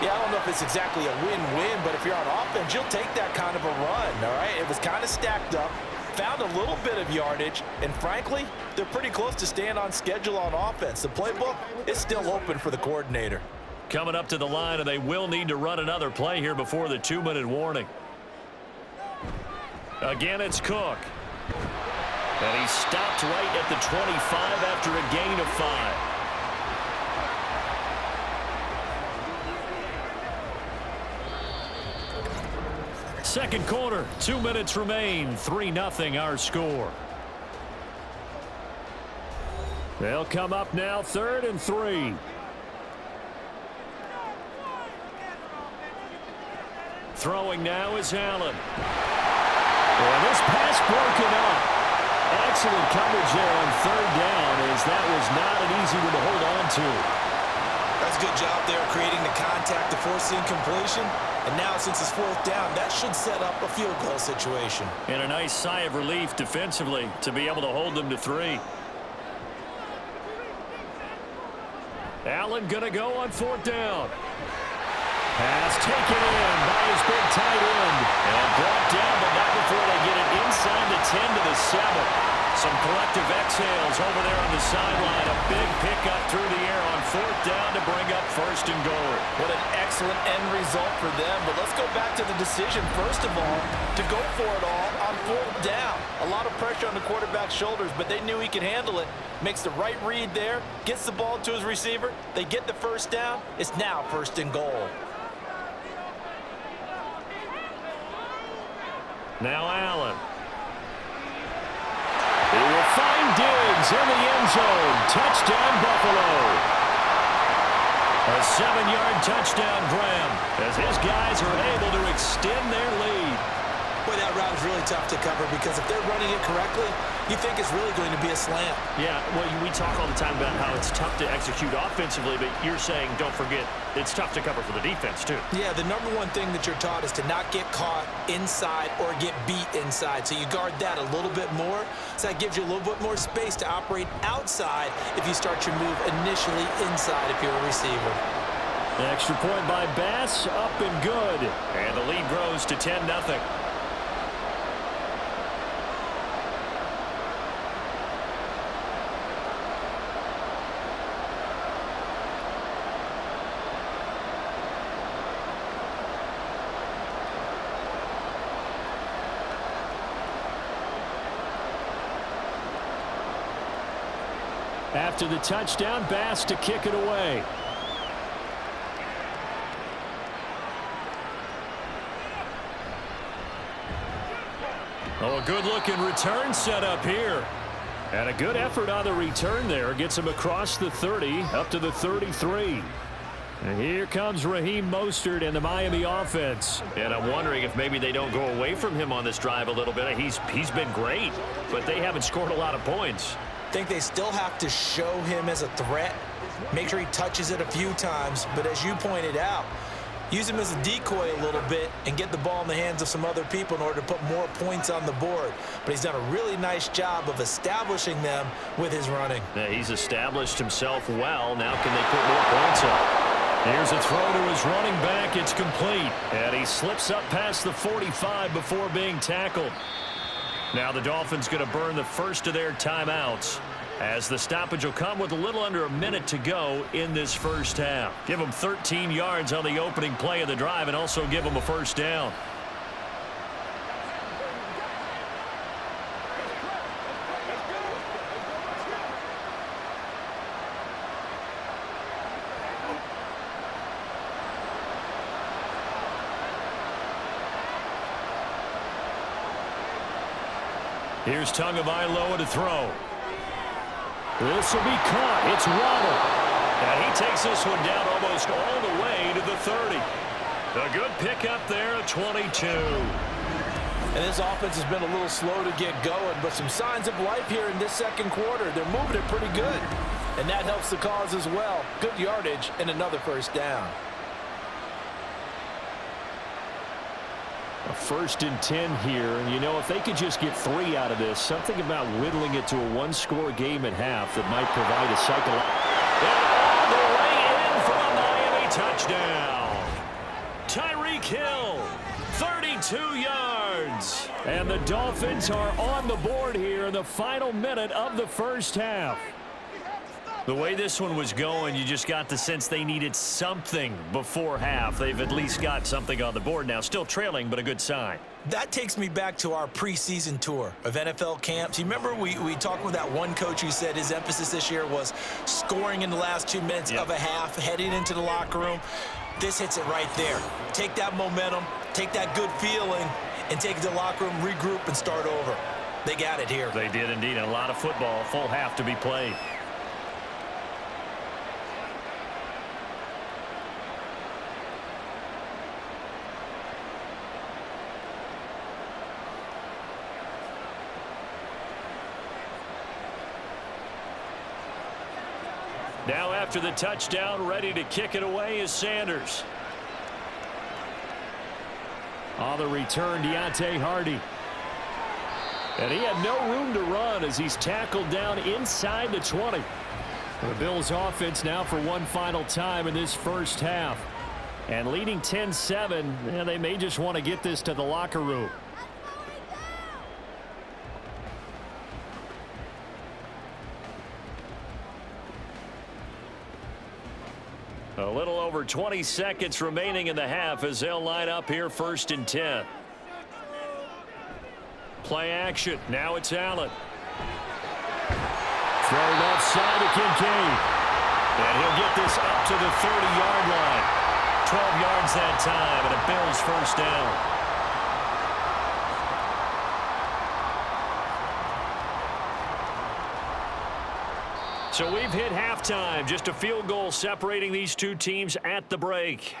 Yeah, I don't know if it's exactly a win-win, but if you're on offense, you'll take that kind of a run, all right? It was kind of stacked up, found a little bit of yardage, and frankly, they're pretty close to staying on schedule on offense. The playbook is still open for the coordinator. Coming up to the line, and they will need to run another play here before the 2-minute warning. Again, it's Cook. And he stopped right at the 25 after a gain of 5. Second quarter, 2 minutes remain. 3-0 our score. They'll come up now 3rd and 3. Throwing now is Allen. And this pass broken up. Excellent coverage there on 3rd down, as that was not an easy one to hold on to. That's a good job there creating the contact to force the incompletion. And now since it's 4th down, that should set up a field goal situation. And a nice sigh of relief defensively to be able to hold them to 3. Allen going to go on 4th down. Pass taken in by his big tight end. And brought down, but not before they get it inside the 10 to the 7. Some collective exhales over there on the sideline. A big pickup through the air on 4th down to bring up 1st and goal. What an excellent end result for them. But let's go back to the decision, first of all, to go for it all on 4th down. A lot of pressure on the quarterback's shoulders, but they knew he could handle it. Makes the right read there, gets the ball to his receiver. They get the 1st down. It's now 1st and goal. Now Allen. He will find Diggs in the end zone. Touchdown, Buffalo. A 7-yard touchdown grab as his guys are able to extend their lead. Boy, that route is really tough to cover because if they're running it correctly, you think it's really going to be a slant. Yeah, well, we talk all the time about how it's tough to execute offensively, but you're saying, don't forget, it's tough to cover for the defense, too. Yeah, the number one thing that you're taught is to not get caught inside or get beat inside. So you guard that a little bit more. So that gives you a little bit more space to operate outside if you start your move initially inside if you're a receiver. The extra point by Bass, up and good. And the lead grows to 10-0. After the touchdown, Bass to kick it away. Oh, a good-looking return set up here. And a good effort on the return there. Gets him across the 30, up to the 33. And here comes Raheem Mostert and the Miami offense. And I'm wondering if maybe they don't go away from him on this drive a little bit. He's been great, but they haven't scored a lot of points. I think they still have to show him as a threat. Make sure he touches it a few times. But as you pointed out, use him as a decoy a little bit and get the ball in the hands of some other people in order to put more points on the board. But he's done a really nice job of establishing them with his running. Yeah, he's established himself well. Now can they put more points up? Here's a throw to his running back. It's complete. And he slips up past the 45 before being tackled. Now the Dolphins going to burn the first of their timeouts, as the stoppage will come with a little under a minute to go in this first half. Give them 13 yards on the opening play of the drive and also give them a first down. Here's Tagovailoa to throw. This will be caught. It's Waddle. And he takes this one down almost all the way to the 30. A good pickup there at 22. And this offense has been a little slow to get going, but some signs of life here in this second quarter. They're moving it pretty good. And that helps the cause as well. Good yardage and another first down. A 1st and 10 here. And, you know, if they could just get 3 out of this, something about whittling it to a one-score game at half that might provide a cycle. And all the way in for a Miami touchdown. Tyreek Hill, 32 yards. And the Dolphins are on the board here in the final minute of the first half. The way this one was going, you just got the sense they needed something before half. They've at least got something on the board now. Still trailing, but a good sign. That takes me back to our preseason tour of NFL camps. You remember we talked with that one coach who said his emphasis this year was scoring in the last 2 minutes of a half, heading into the locker room. This hits it right there. Take that momentum, take that good feeling, and take it to the locker room, regroup, and start over. They got it here. They did indeed. And a lot of football, full half to be played. Now after the touchdown, ready to kick it away is Sanders. On the return, Deontay Hardy. And he had no room to run as he's tackled down inside the 20. The Bills offense now for one final time in this first half. And leading 10-7, they may just want to get this to the locker room. A little over 20 seconds remaining in the half as they'll line up here 1st and 10. Play action. Now it's Allen. Thrown offside to Kincaid. And he'll get this up to the 30-yard line. 12 yards that time, and a Bills first down. So we've hit halftime. Just a field goal separating these two teams at the break.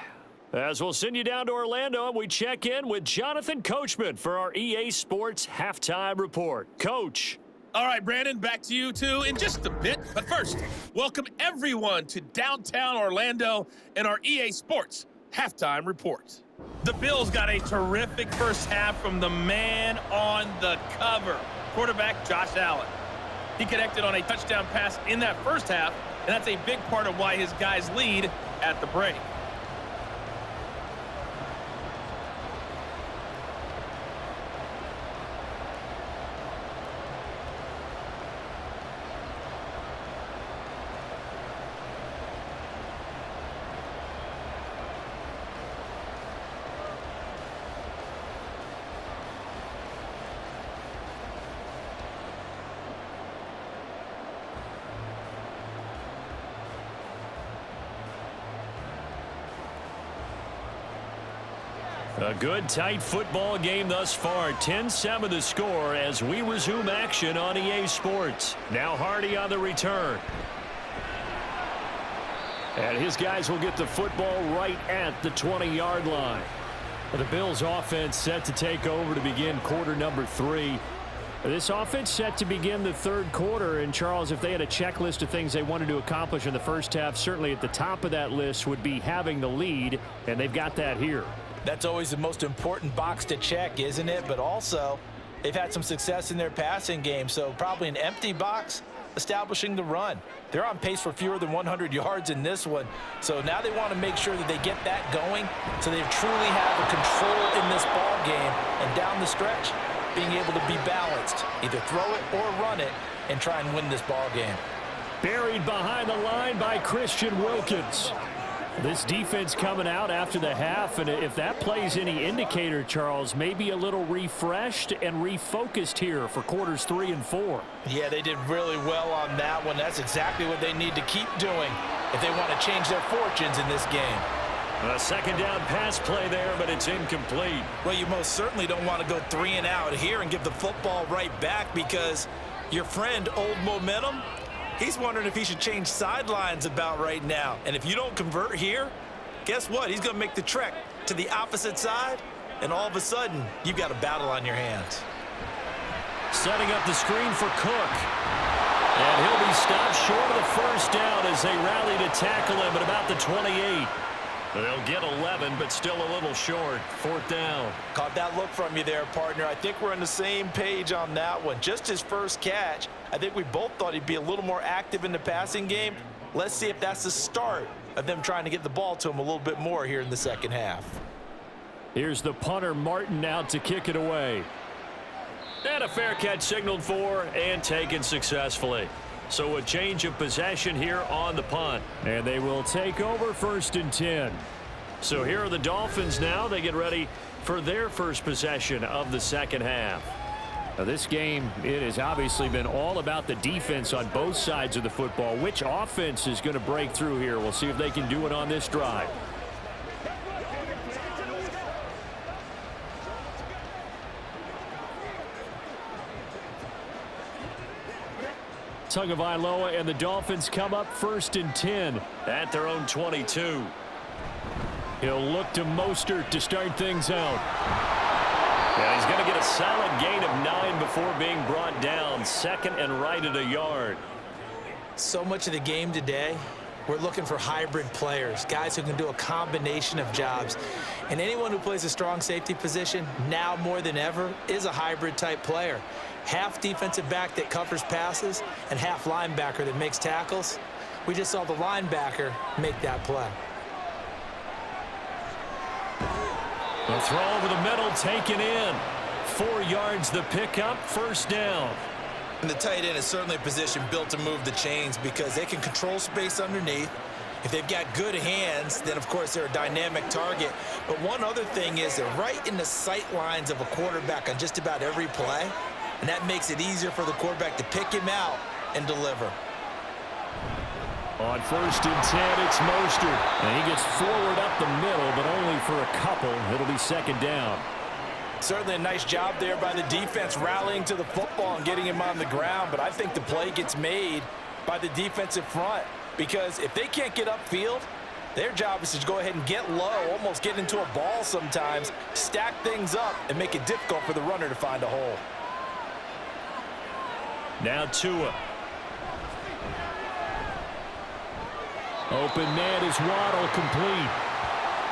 As we'll send you down to Orlando, and we check in with Jonathan Coachman for our EA Sports Halftime Report. Coach. All right, Brandon, back to you two in just a bit. But first, welcome everyone to downtown Orlando and our EA Sports Halftime Report. The Bills got a terrific first half from the man on the cover, quarterback Josh Allen. He connected on a touchdown pass in that first half, and that's a big part of why his guys lead at the break. A good, tight football game thus far. 10-7 the score as we resume action on EA Sports. Now Hardy on the return. And his guys will get the football right at the 20-yard line. The Bills offense set to take over to begin quarter number 3. This offense set to begin the third quarter. And, Charles, if they had a checklist of things they wanted to accomplish in the first half, certainly at the top of that list would be having the lead, and they've got that here. That's always the most important box to check, isn't it? But also, they've had some success in their passing game, so probably an empty box establishing the run. They're on pace for fewer than 100 yards in this one, so now they want to make sure that they get that going so they truly have a control in this ball game, and down the stretch, being able to be balanced, either throw it or run it, and try and win this ball game. Buried behind the line by Christian Wilkins. This defense coming out after the half, and if that plays any indicator, Charles, maybe a little refreshed and refocused here for quarters 3 and 4. Yeah, they did really well on that one. That's exactly what they need to keep doing if they want to change their fortunes in this game. A second down pass play there, but it's incomplete. Well, you most certainly don't want to go 3 and out here and give the football right back, because your friend, Old Momentum, he's wondering if he should change sidelines about right now. And if you don't convert here, guess what? He's going to make the trek to the opposite side, and all of a sudden, you've got a battle on your hands. Setting up the screen for Cook. And he'll be stopped short of the first down as they rally to tackle him at about the 28. They'll get 11, but still a little short. 4th down. Caught that look from you there, partner. I think we're on the same page on that one. Just his first catch, I think we both thought he'd be a little more active in the passing game. Let's see if that's the start of them trying to get the ball to him a little bit more here in the second half. Here's the punter, Martin, out to kick it away. And a fair catch signaled for and taken successfully. So a change of possession here on the punt. And they will take over 1st and 10. So here are the Dolphins now. They get ready for their first possession of the second half. Now this game, it has obviously been all about the defense on both sides of the football. Which offense is going to break through here? We'll see if they can do it on this drive. Tagovailoa and the Dolphins come up 1st and 10 at their own 22. He'll look to Mostert to start things out. Yeah, he's going to get a solid gain of 9 before being brought down. 2nd and right at a yard. So much of the game today, we're looking for hybrid players, guys who can do a combination of jobs. And anyone who plays a strong safety position, now more than ever, is a hybrid type player. Half defensive back that covers passes and half linebacker that makes tackles. We just saw the linebacker make that play. The throw over the middle taken in. 4 yards the pickup, 1st down. And the tight end is certainly a position built to move the chains because they can control space underneath. If they've got good hands, then of course they're a dynamic target. But one other thing is they're right in the sight lines of a quarterback on just about every play. And that makes it easier for the quarterback to pick him out and deliver. On 1st and 10, it's Mostert. And he gets forward up the middle, but only for a couple. It'll be 2nd down. Certainly a nice job there by the defense rallying to the football and getting him on the ground. But I think the play gets made by the defensive front, because if they can't get upfield, their job is to go ahead and get low, almost get into a ball sometimes, stack things up, and make it difficult for the runner to find a hole. Now Tua. Open man is Waddle, complete.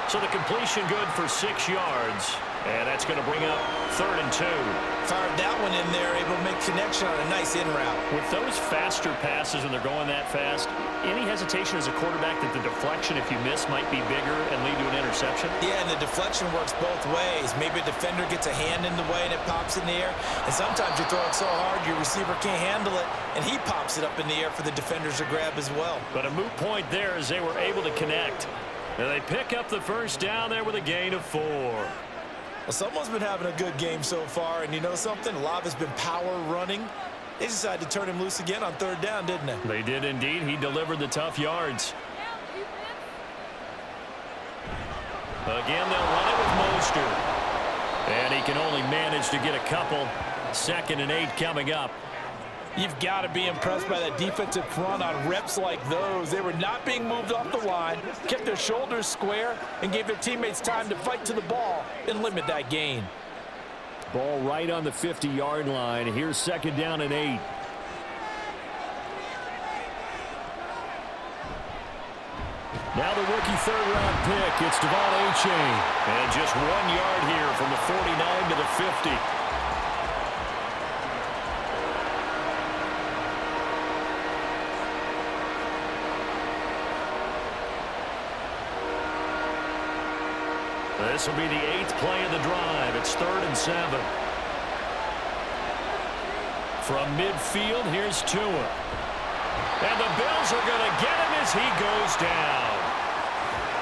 So the completion good for 6 yards. And that's going to bring up 3rd and 2. Fired that one in there, able to make connection on a nice in route. With those faster passes and they're going that fast, any hesitation as a quarterback that the deflection, if you miss, might be bigger and lead to an interception? Yeah, and the deflection works both ways. Maybe a defender gets a hand in the way and it pops in the air. And sometimes you throw it so hard your receiver can't handle it, and he pops it up in the air for the defenders to grab as well. But a moot point there as they were able to connect. And they pick up the 1st down there with a gain of 4. Well, someone's been having a good game so far, and you know something? A lot has been power running. They decided to turn him loose again on 3rd down, didn't they? They did indeed. He delivered the tough yards. Again, they'll run it with Mostert. And he can only manage to get a couple. 2nd and 8 coming up. You've got to be impressed by that defensive front on reps like those. They were not being moved off the line, kept their shoulders square, and gave their teammates time to fight to the ball and limit that gain. Ball right on the 50-yard line. Here's 2nd down and 8. Now the rookie 3rd-round pick. It's Devon Achane. And just 1 yard here from the 49 to the 50. This will be the 8th play of the drive. It's 3rd and 7. From midfield, here's Tua. And the Bills are going to get him as he goes down.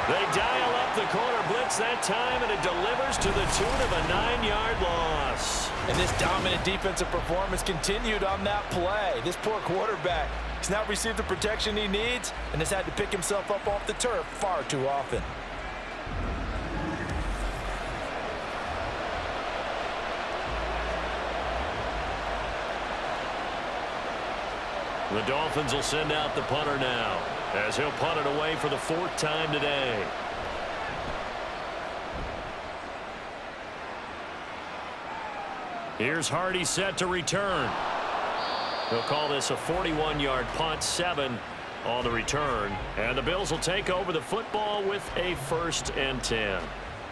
They dial up the corner blitz that time, and it delivers to the tune of a 9-yard loss. And this dominant defensive performance continued on that play. This poor quarterback has not received the protection he needs and has had to pick himself up off the turf far too often. The Dolphins will send out the punter now, as he'll punt it away for the 4th time today. Here's Hardy set to return. He'll call this a 41-yard punt, 7 on the return. And the Bills will take over the football with a 1st and 10.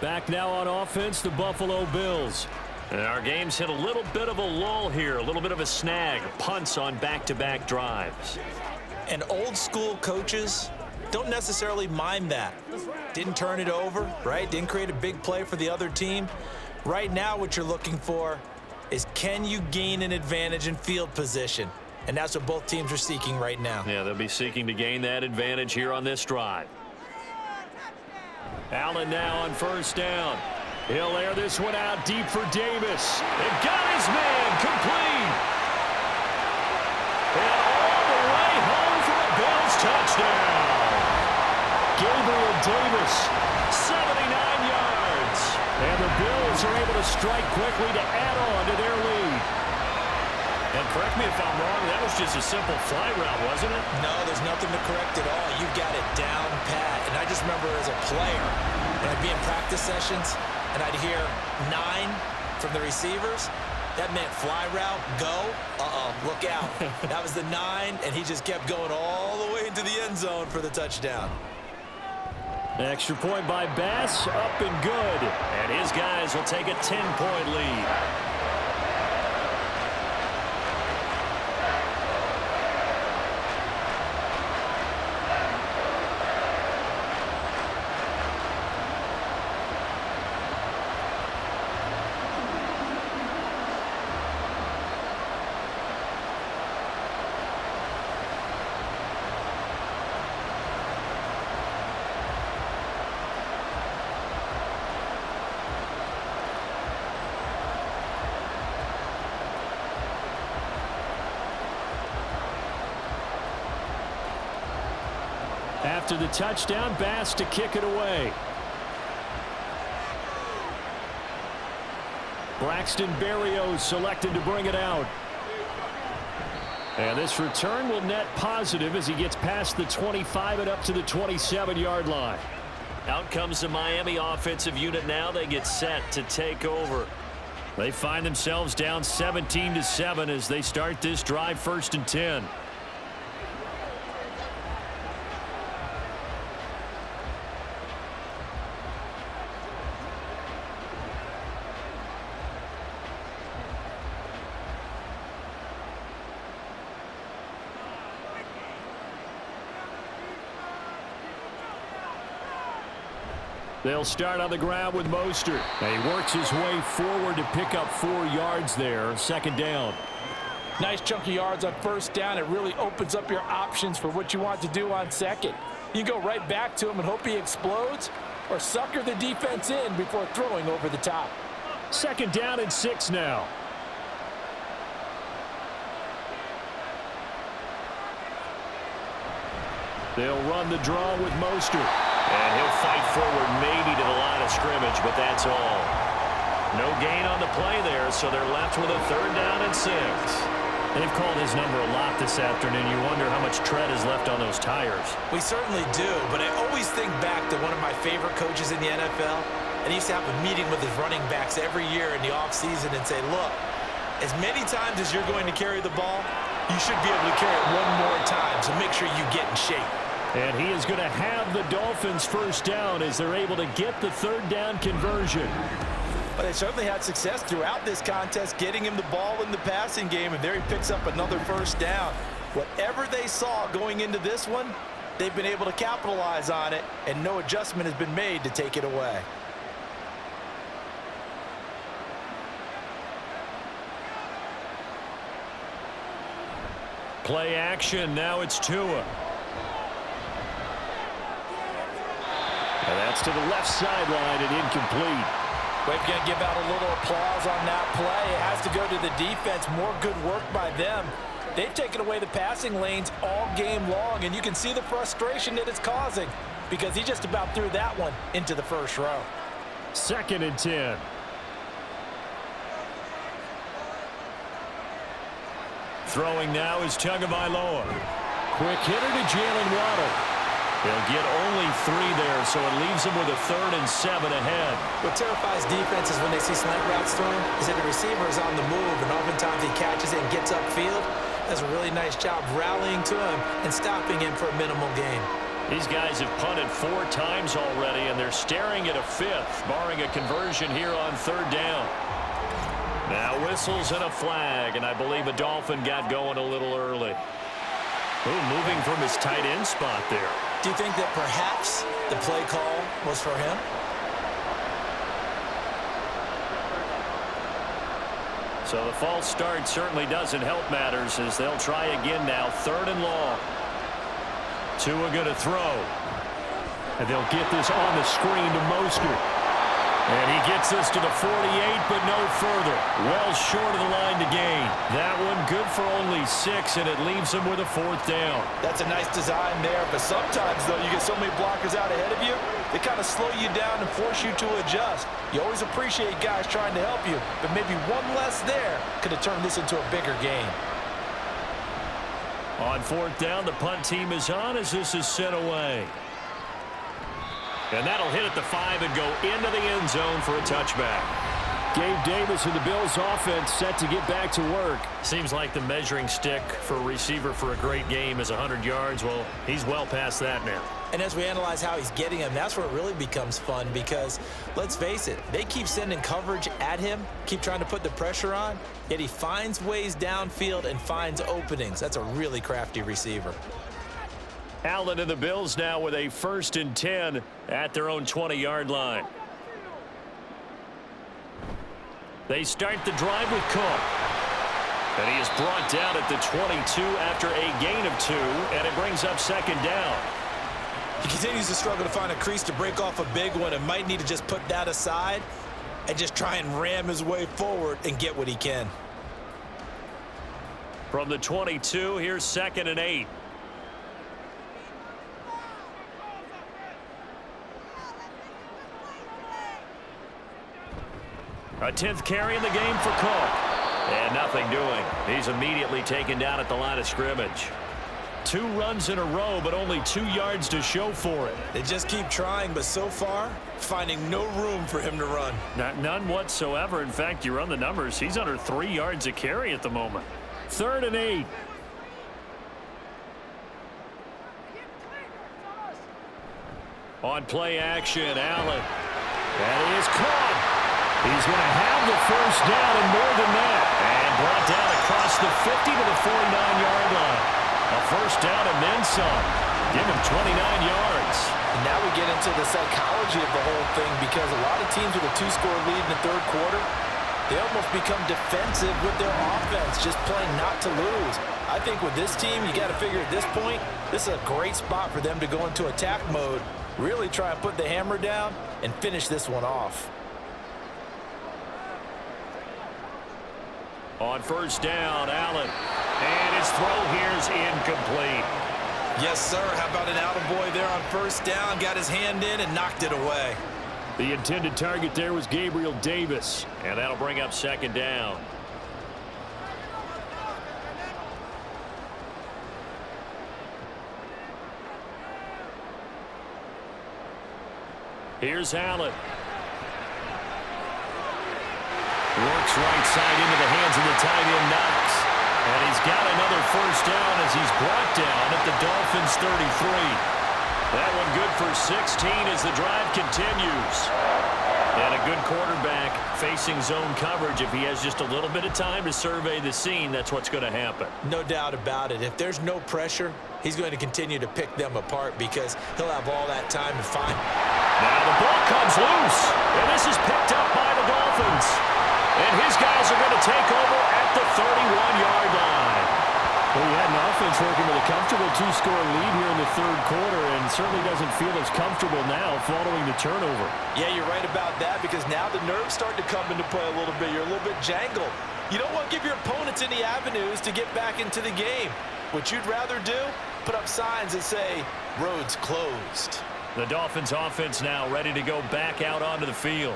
Back now on offense, the Buffalo Bills. And our game's hit a little bit of a lull here, a little bit of a snag. Punts on back-to-back drives. And old school coaches don't necessarily mind that. Didn't turn it over, right? Didn't create a big play for the other team. Right now what you're looking for is, can you gain an advantage in field position? And that's what both teams are seeking right now. Yeah, they'll be seeking to gain that advantage here on this drive. Allen now on 1st down. He'll air this one out deep for Davis. And got his man complete. And all the way home for a Bills touchdown. Gabriel Davis, 79 yards. And the Bills are able to strike quickly to add on to their lead. And correct me if I'm wrong, that was just a simple fly route, wasn't it? No, there's nothing to correct at all. You've got it down pat. And I just remember as a player, when I'd be in practice sessions, and I'd hear 9 from the receivers, that meant fly route, go, look out. That was the 9, and he just kept going all the way into the end zone for the touchdown. Extra point by Bass, up and good. And his guys will take a 10-point lead. After the touchdown, Bass to kick it away. Braxton Berrios selected to bring it out. And this return will net positive as he gets past the 25 and up to the 27-yard line. Out comes the Miami offensive unit now. They get set to take over. They find themselves down 17-7 as they start this drive, 1st and 10. They'll start on the ground with Mostert. And he works his way forward to pick up 4 yards there. 2nd down. Nice chunk of yards on 1st down. It really opens up your options for what you want to do on 2nd. You go right back to him and hope he explodes, or sucker the defense in before throwing over the top. 2nd down and 6 now. They'll run the draw with Mostert. And he'll fight forward maybe to the line of scrimmage, but that's all. No gain on the play there, so they're left with a 3rd down and 6. They've called his number a lot this afternoon. You wonder how much tread is left on those tires. We certainly do, but I always think back to one of my favorite coaches in the NFL, and he used to have a meeting with his running backs every year in the offseason and say, look, as many times as you're going to carry the ball, you should be able to carry it one more time, so make sure you get in shape. And he is going to have the Dolphins 1st down as they're able to get the 3rd down conversion. But they certainly had success throughout this contest, getting him the ball in the passing game, and there he picks up another 1st down. Whatever they saw going into this one, they've been able to capitalize on it, and no adjustment has been made to take it away. Play action, now it's Tua. And that's to the left sideline and incomplete. We're going to give out a little applause on that play. It has to go to the defense. More good work by them. They've taken away the passing lanes all game long, and you can see the frustration that it's causing because he just about threw that one into the 1st row. 2nd and 10. Throwing now is Tagovailoa. Quick hitter to Jalen Waddle. They'll get only 3 there, so it leaves them with a 3rd and 7 ahead. What terrifies defenses when they see slant routes thrown is that the receiver is on the move, and oftentimes he catches it and gets upfield. Does a really nice job rallying to him and stopping him for a minimal gain. These guys have punted 4 times already, and they're staring at a 5th, barring a conversion here on 3rd down. Now whistles and a flag, and I believe a Dolphin got going a little early. Moving from his tight end spot there. Do you think that perhaps the play call was for him? So the false start certainly doesn't help matters as they'll try again now. 3rd and long. Tua going to throw. And they'll get this on the screen to Mostert. And he gets us to the 48, but no further. Well short of the line to gain. That one good for only 6, and it leaves him with a 4th down. That's a nice design there, but sometimes, though, you get so many blockers out ahead of you, they kind of slow you down and force you to adjust. You always appreciate guys trying to help you, but maybe one less there could have turned this into a bigger game. On 4th down, the punt team is on as this is sent away. And that'll hit at the 5 and go into the end zone for a touchback. Gabe Davis and the Bills offense set to get back to work. Seems like the measuring stick for a receiver for a great game is 100 yards. Well, he's well past that now. And as we analyze how he's getting them, that's where it really becomes fun because, let's face it, they keep sending coverage at him, keep trying to put the pressure on, yet he finds ways downfield and finds openings. That's a really crafty receiver. Allen and the Bills now with a 1st and 10 at their own 20-yard line. They start the drive with Cook. And he is brought down at the 22 after a gain of 2, and it brings up 2nd down. He continues to struggle to find a crease to break off a big one and might need to just put that aside and just try and ram his way forward and get what he can. From the 22, here's 2nd and 8. A 10th carry in the game for Cook. And nothing doing. He's immediately taken down at the line of scrimmage. 2 runs in a row, but only 2 yards to show for it. They just keep trying, but so far, finding no room for him to run. None whatsoever. In fact, you run the numbers, he's under 3 yards a carry at the moment. 3rd and 8. On play action, Allen. And he is caught. He's going to have the 1st down and more than that. And brought down across the 50 to the 49-yard line. A 1st down and then some. Give him 29 yards. And now we get into the psychology of the whole thing because a lot of teams with a 2-score lead in the 3rd quarter, they almost become defensive with their offense, just playing not to lose. I think with this team, you got to figure at this point, this is a great spot for them to go into attack mode, really try and put the hammer down and finish this one off. On 1st down, Allen. And his throw here's incomplete. Yes, sir. How about an attaboy there on first down? Got his hand in and knocked it away. The intended target there was Gabriel Davis. And that'll bring up second down. Here's Allen. Works right side into the hands of the tight end Knox. And he's got another first down as he's brought down at the Dolphins 33. That one good for 16 as the drive continues. And a good quarterback facing zone coverage. If he has just a little bit of time to survey the scene, that's what's going to happen. No doubt about it. If there's no pressure, he's going to continue to pick them apart because he'll have all that time to find. Now the ball comes loose, and this is picked up by the Dolphins. And his guys are going to take over at the 31-yard line. Well, he had an offense working with a comfortable 2-score lead here in the third quarter and certainly doesn't feel as comfortable now following the turnover. Yeah, you're right about that because now the nerves start to come into play a little bit. You're a little bit jangled. You don't want to give your opponents any avenues to get back into the game. What you'd rather do, put up signs that say, roads closed. The Dolphins offense now ready to go back out onto the field.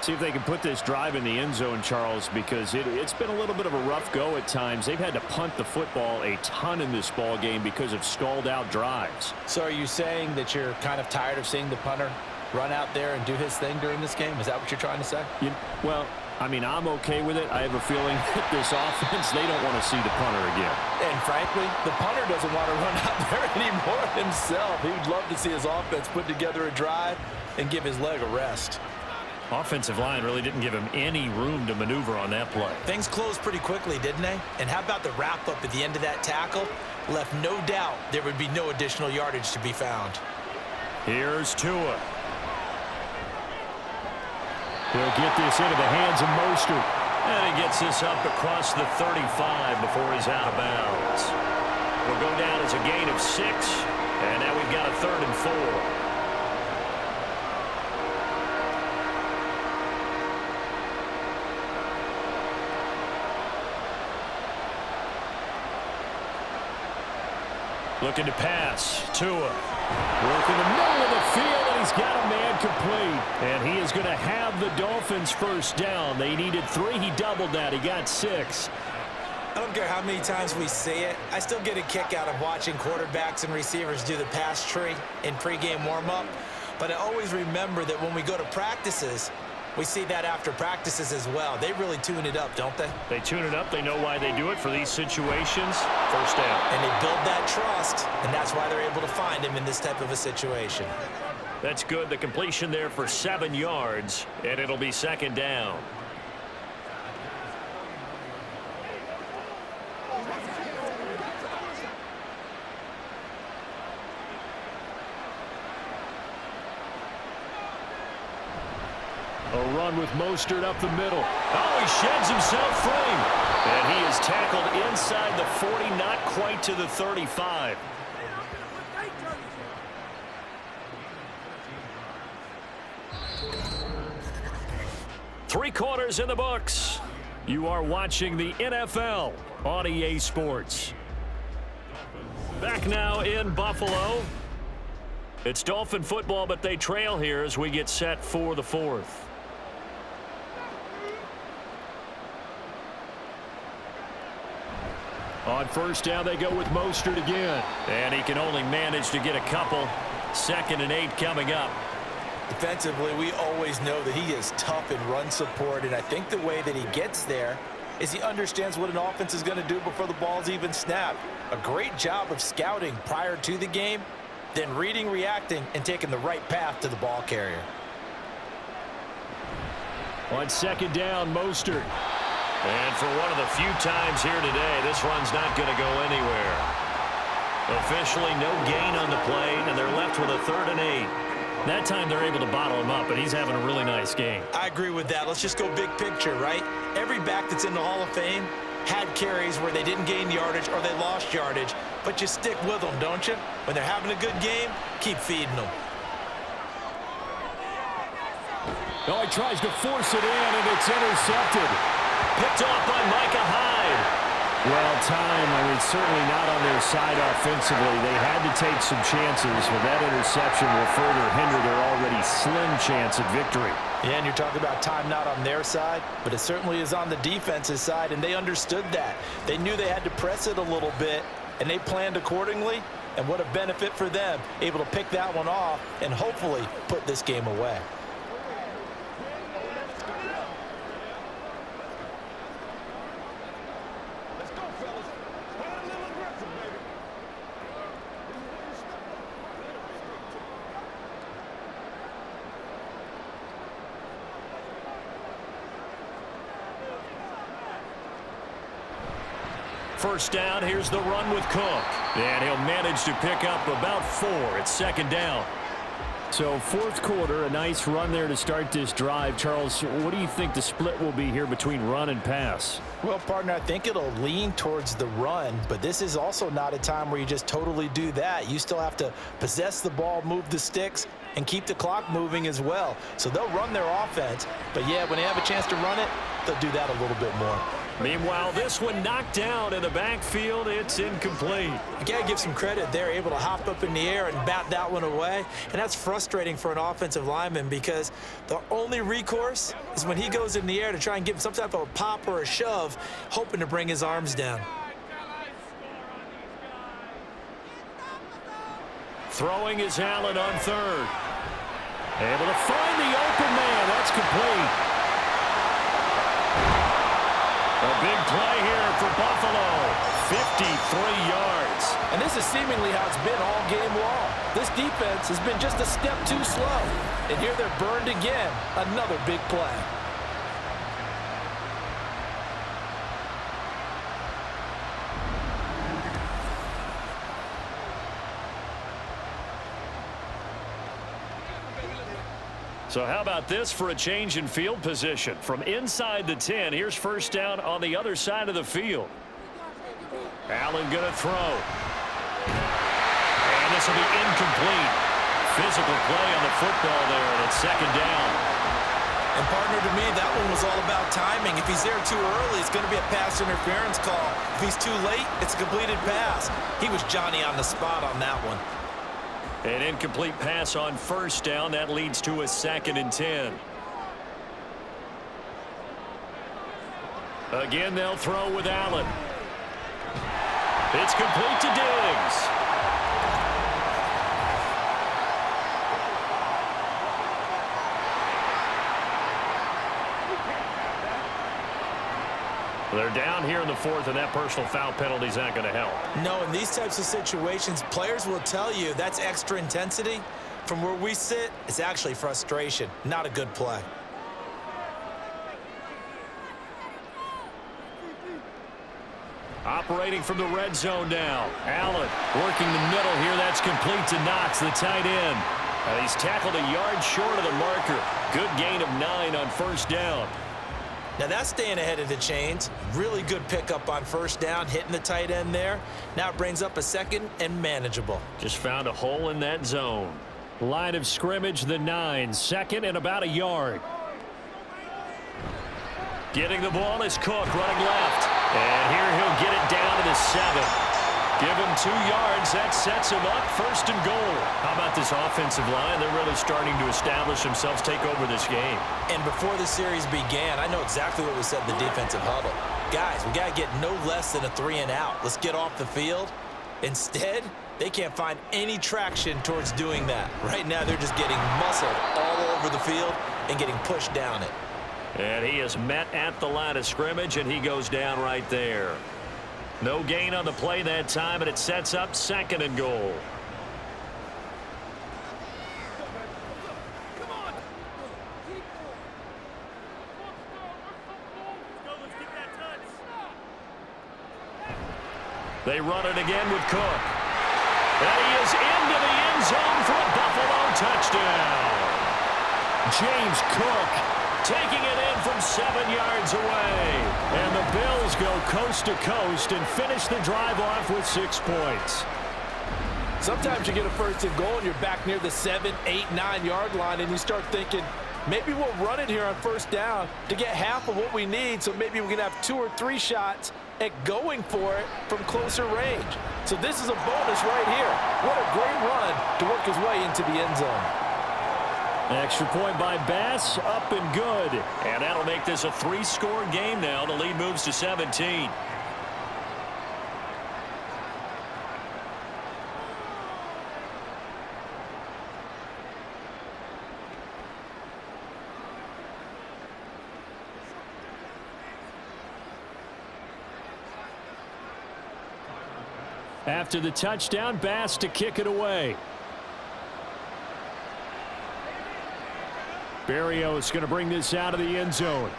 See if they can put this drive in the end zone, Charles, because it's been a little bit of a rough go at times. They've had to punt the football a ton in this ball game because of stalled out drives. So are you saying that you're kind of tired of seeing the punter run out there and do his thing during this game? Is that what you're trying to say? Well, I mean, I'm okay with it. I have a feeling that this offense, they don't want to see the punter again. And frankly, the punter doesn't want to run out there anymore himself. He would love to see his offense put together a drive and give his leg a rest. Offensive line really didn't give him any room to maneuver on that play. Things closed pretty quickly, didn't they? And how about the wrap-up at the end of that tackle? Left no doubt there would be no additional yardage to be found. Here's Tua. He'll get this into the hands of Mostert. And he gets this up across the 35 before he's out of bounds. Will go down as a gain of 6. And now we've got a 3rd and 4. Looking to pass. Tua. Working the middle of the field, and he's got a man complete. And he is going to have the Dolphins first down. They needed 3. He doubled that. He got 6. I don't care how many times we see it. I still get a kick out of watching quarterbacks and receivers do the pass tree in pregame warm-up. But I always remember that when we go to practices, we see that after practices as well. They really tune it up, don't they? They tune it up. They know why they do it for these situations. First down. And they build that trust, and that's why they're able to find him in this type of a situation. That's good. The completion there for 7 yards, and it'll be second down. A run with Mostert up the middle. Oh, he sheds himself free. And he is tackled inside the 40, not quite to the 35. Three quarters in the books. You are watching the NFL on EA Sports. Back now in Buffalo. It's Dolphin football, but they trail here as we get set for the 4th. On first down, they go with Mostert again. And he can only manage to get a couple. 2nd and 8 coming up. Defensively, we always know that he is tough in run support, and I think the way that he gets there is he understands what an offense is going to do before the ball's even snapped. A great job of scouting prior to the game, then reading, reacting, and taking the right path to the ball carrier. On second down, Mostert. And for one of the few times here today, this run's not going to go anywhere. Officially no gain on the play, and they're left with a 3rd and 8. That time they're able to bottle him up, and he's having a really nice game. I agree with that. Let's just go big picture, right? Every back that's in the Hall of Fame had carries where they didn't gain yardage or they lost yardage, but you stick with them, don't you? When they're having a good game, keep feeding them. Oh, he tries to force it in, and it's intercepted. Picked off by Micah Hyde. Well, time, it's certainly not on their side offensively. They had to take some chances, but that interception will further hinder their already slim chance at victory. Yeah, and you're talking about time not on their side, but it certainly is on the defense's side, and they understood that. They knew they had to press it a little bit, and they planned accordingly, and what a benefit for them, able to pick that one off and hopefully put this game away. First down, here's the run with Cook. And he'll manage to pick up about 4. It's second down. So fourth quarter, a nice run there to start this drive. Charles, what do you think the split will be here between run and pass? Well, partner, I think it'll lean towards the run, but this is also not a time where you just totally do that. You still have to possess the ball, move the sticks, and keep the clock moving as well. So they'll run their offense, but yeah, when they have a chance to run it, they'll do that a little bit more. Meanwhile, this one knocked down in the backfield. It's incomplete. You got to give some credit. They're able to hop up in the air and bat that one away, and that's frustrating for an offensive lineman because the only recourse is when he goes in the air to try and give some type of a pop or a shove, hoping to bring his arms down. Throwing is Allen on third. Able to find the open man. That's complete. A big play here for Buffalo. 53 yards. And this is seemingly how it's been all game long. This defense has been just a step too slow. And here they're burned again. Another big play. So how about this for a change in field position? From inside the 10, here's first down on the other side of the field. Allen going to throw. And this will be incomplete. Physical play on the football there, and it's second down. And partner, to me, that one was all about timing. If he's there too early, it's going to be a pass interference call. If he's too late, it's a completed pass. He was Johnny on the spot on that one. An incomplete pass on first down. That leads to a 2nd and 10. Again, they'll throw with Allen. It's complete to Diggs. They're down here in the 4th, and that personal foul penalty is not going to help. No, in these types of situations, players will tell you that's extra intensity. From where we sit, it's actually frustration, not a good play. Operating from the red zone now. Allen working the middle here. That's complete to Knox, the tight end. He's tackled a yard short of the marker. Good gain of 9 on first down. Now that's staying ahead of the chains. Really good pickup on first down, hitting the tight end there. Now it brings up a 2nd and manageable. Just found a hole in that zone. Line of scrimmage, the 9. 2nd and about a yard. Getting the ball is Cook running left. And here he'll get it down to the 7. Give him 2 yards. That sets him up 1st and goal. How about this offensive line? They're really starting to establish themselves, take over this game. And before the series began, I know exactly what we said in the defensive huddle. Guys, we got to get no less than a 3 and out. Let's get off the field. Instead, they can't find any traction towards doing that. Right now, they're just getting muscled all over the field and getting pushed down it. And he is met at the line of scrimmage, and he goes down right there. No gain on the play that time, and it sets up 2nd and goal. They run it again with Cook. And he is into the end zone for a Buffalo touchdown. James Cook taking it in from 7 yards away. And the Bills go coast to coast and finish the drive off with 6 points. Sometimes you get a 1st and goal and you're back near the 7, 8, 9 yard line and you start thinking, maybe we'll run it here on first down to get half of what we need, so maybe we can have 2 or 3 shots at going for it from closer range. So this is a bonus right here. What a great run to work his way into the end zone. Extra point by Bass, up and good. And that'll make this a 3-score game now. The lead moves to 17. After the touchdown, Bass to kick it away. Barrios going to bring this out of the end zone.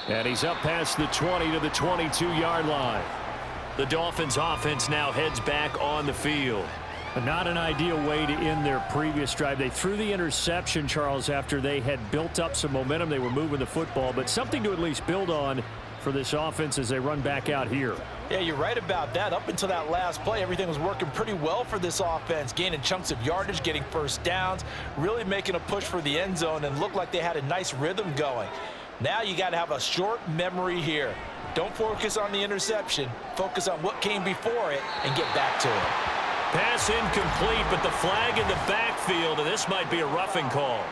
And he's up past the 20 to the 22-yard line. The Dolphins offense now heads back on the field. Not an ideal way to end their previous drive. They threw the interception, Charles, after they had built up some momentum. They were moving the football, but something to at least build on for this offense as they run back out here. Yeah, you're right about that. Up until that last play, everything was working pretty well for this offense, gaining chunks of yardage, getting first downs, really making a push for the end zone, and looked like they had a nice rhythm going. Now you got to have a short memory here. Don't focus on the interception. Focus on what came before it and get back to it. Pass incomplete, but the flag in the backfield, and this might be a roughing call.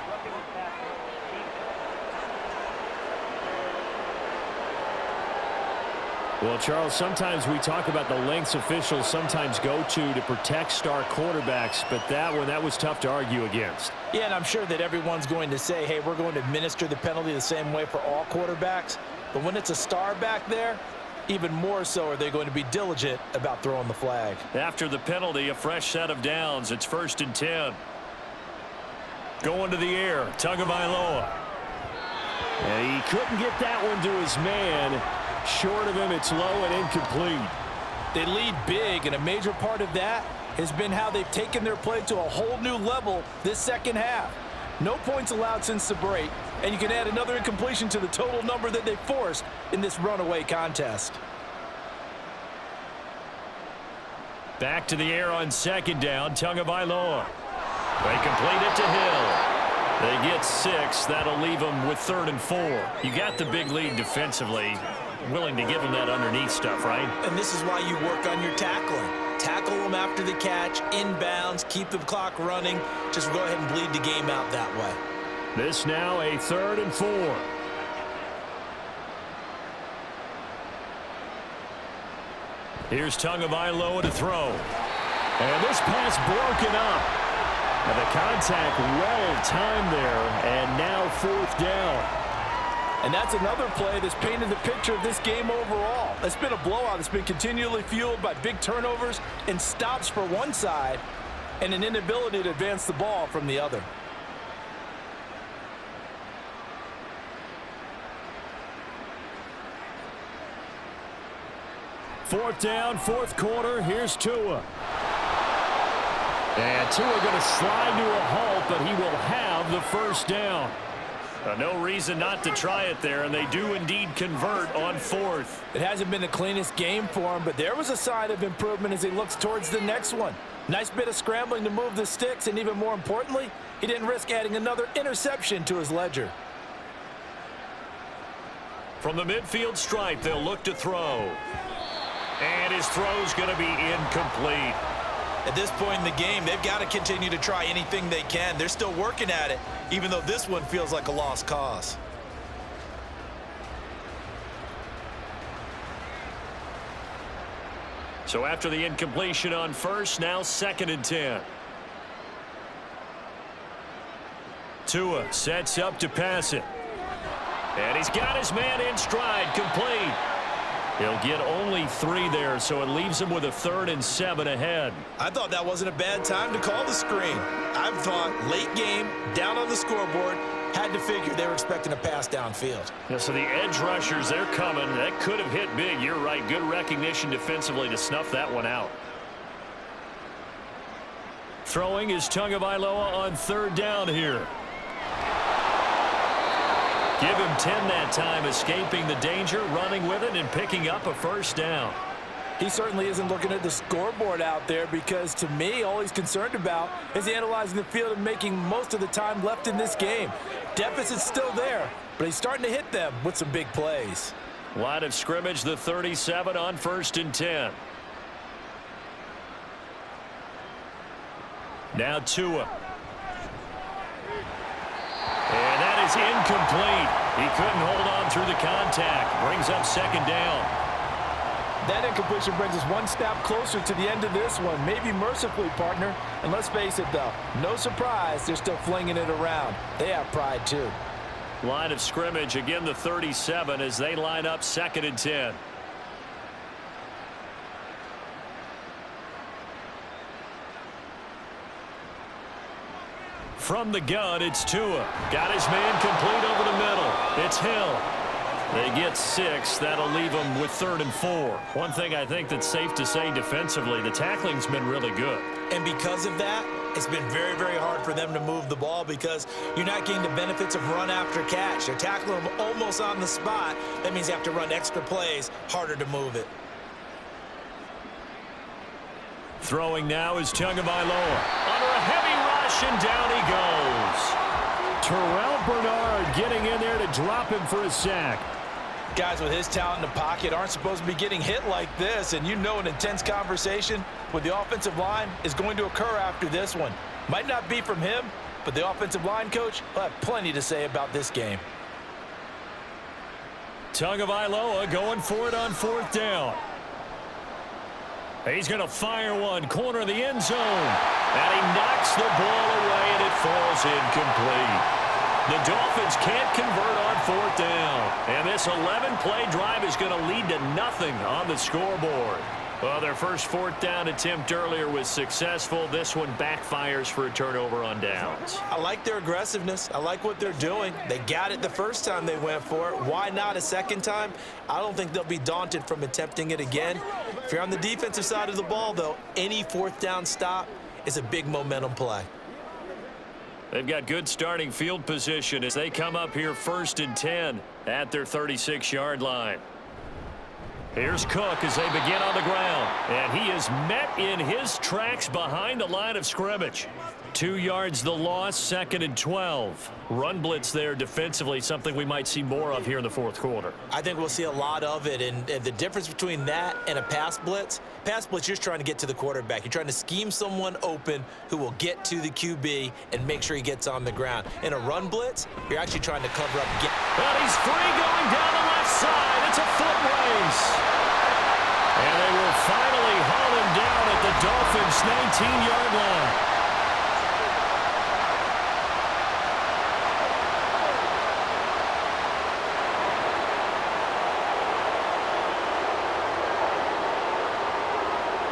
Well, Charles, sometimes we talk about the lengths officials sometimes go to protect star quarterbacks, but that was tough to argue against. Yeah, and I'm sure that everyone's going to say, hey, we're going to administer the penalty the same way for all quarterbacks. But when it's a star back there, even more so are they going to be diligent about throwing the flag. After the penalty, a fresh set of downs. It's 1st and 10. Going to the air, Tagovailoa. And he couldn't get that one to his man. Short of him, it's low and incomplete. They lead big, and a major part of that has been how they've taken their play to a whole new level this second half. No points allowed since the break, and you can add another incompletion to the total number that they forced in this runaway contest. Back to the air on 2nd down, Tagovailoa. They complete it to Hill. They get 6. That'll leave them with 3rd and 4. You got the big lead defensively. Willing to give them that underneath stuff, right? And this is why you work on your tackling. Tackle them after the catch, inbounds, keep the clock running. Just go ahead and bleed the game out that way. This now a 3rd and 4. Here's Tagovailoa to throw. And this pass broken up. And the contact well timed there, and now 4th down. And that's another play that's painted the picture of this game overall. It's been a blowout. It's been continually fueled by big turnovers and stops for one side and an inability to advance the ball from the other. Fourth down, 4th quarter. Here's Tua. And Tua going to slide to a halt, but he will have the 1st down. No reason not to try it there, and they do indeed convert on 4th. It hasn't been the cleanest game for him, but there was a sign of improvement as he looks towards the next one. Nice bit of scrambling to move the sticks, and even more importantly, he didn't risk adding another interception to his ledger. From the midfield stripe, they'll look to throw. And his throw's going to be incomplete. At this point in the game, they've got to continue to try anything they can. They're still working at it, even though this one feels like a lost cause. So after the incompletion on 1st, now 2nd and 10. Tua sets up to pass it. And he's got his man in stride, complete. He'll get only 3 there, so it leaves him with a 3rd and 7 ahead. I thought that wasn't a bad time to call the screen. I thought late game, down on the scoreboard, had to figure they were expecting a pass downfield. Yeah, so the edge rushers, they're coming. That could have hit big. You're right. Good recognition defensively to snuff that one out. Throwing is Tagovailoa on 3rd down here. Give him 10 that time, escaping the danger, running with it, and picking up a 1st down. He certainly isn't looking at the scoreboard out there because, to me, all he's concerned about is analyzing the field and making most of the time left in this game. Deficit's still there, but he's starting to hit them with some big plays. Line of scrimmage, the 37 on 1st and 10. Now Tua. And that is incomplete. He couldn't hold on through the contact. Brings up 2nd down. That incompletion brings us one step closer to the end of this one. Maybe mercifully, partner. And let's face it, though, no surprise, they're still flinging it around. They have pride, too. Line of scrimmage, again the 37 as they line up 2nd and 10. From the gun, it's Tua. Got his man complete over the middle. It's Hill. They get 6. That'll leave them with 3rd and 4. One thing I think that's safe to say defensively, the tackling's been really good. And because of that, it's been very, very hard for them to move the ball because you're not getting the benefits of run after catch. They're tackling them almost on the spot. That means you have to run extra plays, harder to move it. Throwing now is Tagovailoa. Under a heavy rush, and down he goes. Terrell Bernard getting in there to drop him for a sack. Guys with his talent in the pocket aren't supposed to be getting hit like this, and you know an intense conversation with the offensive line is going to occur after this one. Might not be from him, but the offensive line coach will have plenty to say about this game. Tagovailoa going for it on 4th down. He's going to fire one, corner of the end zone. And he knocks the ball away, and it falls incomplete. The Dolphins can't convert on 4th down. And this 11-play drive is going to lead to nothing on the scoreboard. Well, their first 4th down attempt earlier was successful. This one backfires for a turnover on downs. I like their aggressiveness. I like what they're doing. They got it the first time they went for it. Why not a second time? I don't think they'll be daunted from attempting it again. If you're on the defensive side of the ball, though, any 4th down stop is a big momentum play. They've got good starting field position as they come up here 1st and 10 at their 36-yard line. Here's Cook as they begin on the ground. And he is met in his tracks behind the line of scrimmage. 2 yards the loss, 2nd and 12. Run blitz there defensively, something we might see more of here in the 4th quarter. I think we'll see a lot of it, and the difference between that and a pass blitz, you're just trying to get to the quarterback. You're trying to scheme someone open who will get to the QB and make sure he gets on the ground. In a run blitz, you're actually trying to cover up. But he's free going down the left side. It's a foot race. And they will finally haul him down at the Dolphins' 19-yard line.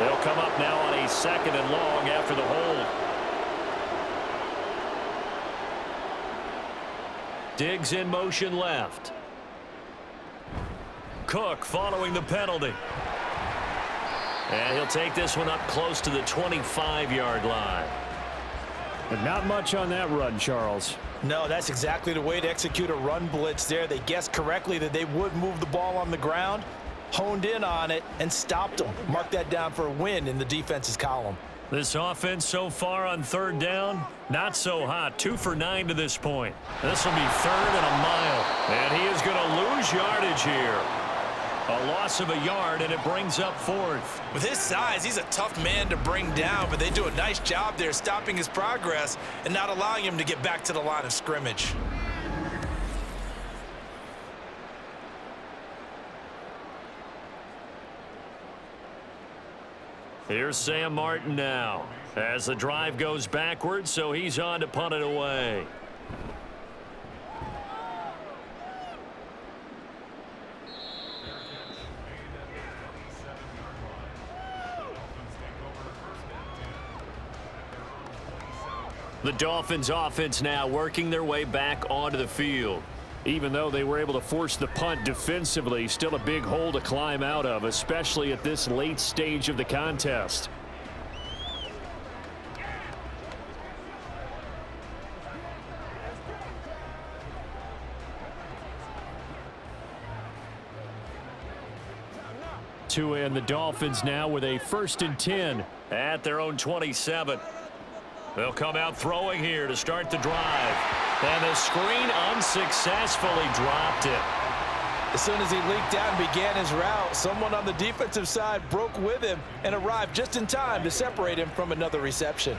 They'll come up now on a 2nd and long after the hold. Diggs in motion left. Cook following the penalty. And he'll take this one up close to the 25-yard line. But not much on that run, Charles. No, that's exactly the way to execute a run blitz there. They guessed correctly that they would move the ball on the ground, honed in on it, and stopped them. Mark that down for a win in the defense's column. This offense so far on 3rd down, not so hot. 2 for 9 to this point. This will be 3rd and a mile. And he is going to lose yardage here. A loss of a yard, and it brings up 4th. With his size, he's a tough man to bring down, but they do a nice job there stopping his progress and not allowing him to get back to the line of scrimmage. Here's Sam Martin now as the drive goes backwards, so he's on to punt it away. The Dolphins offense now working their way back onto the field. Even though they were able to force the punt defensively, still a big hole to climb out of, especially at this late stage of the contest. Tua and the Dolphins now with a 1st and 10 at their own 27. They'll come out throwing here to start the drive. And the screen unsuccessfully dropped it. As soon as he leaked out and began his route, someone on the defensive side broke with him and arrived just in time to separate him from another reception.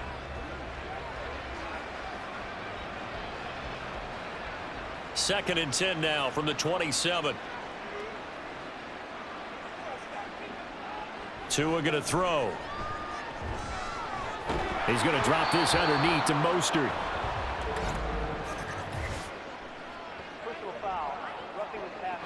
Second and 10 now from the 27. Tua going to throw. He's going to drop this underneath to Mostert. Personal foul, roughing the passer.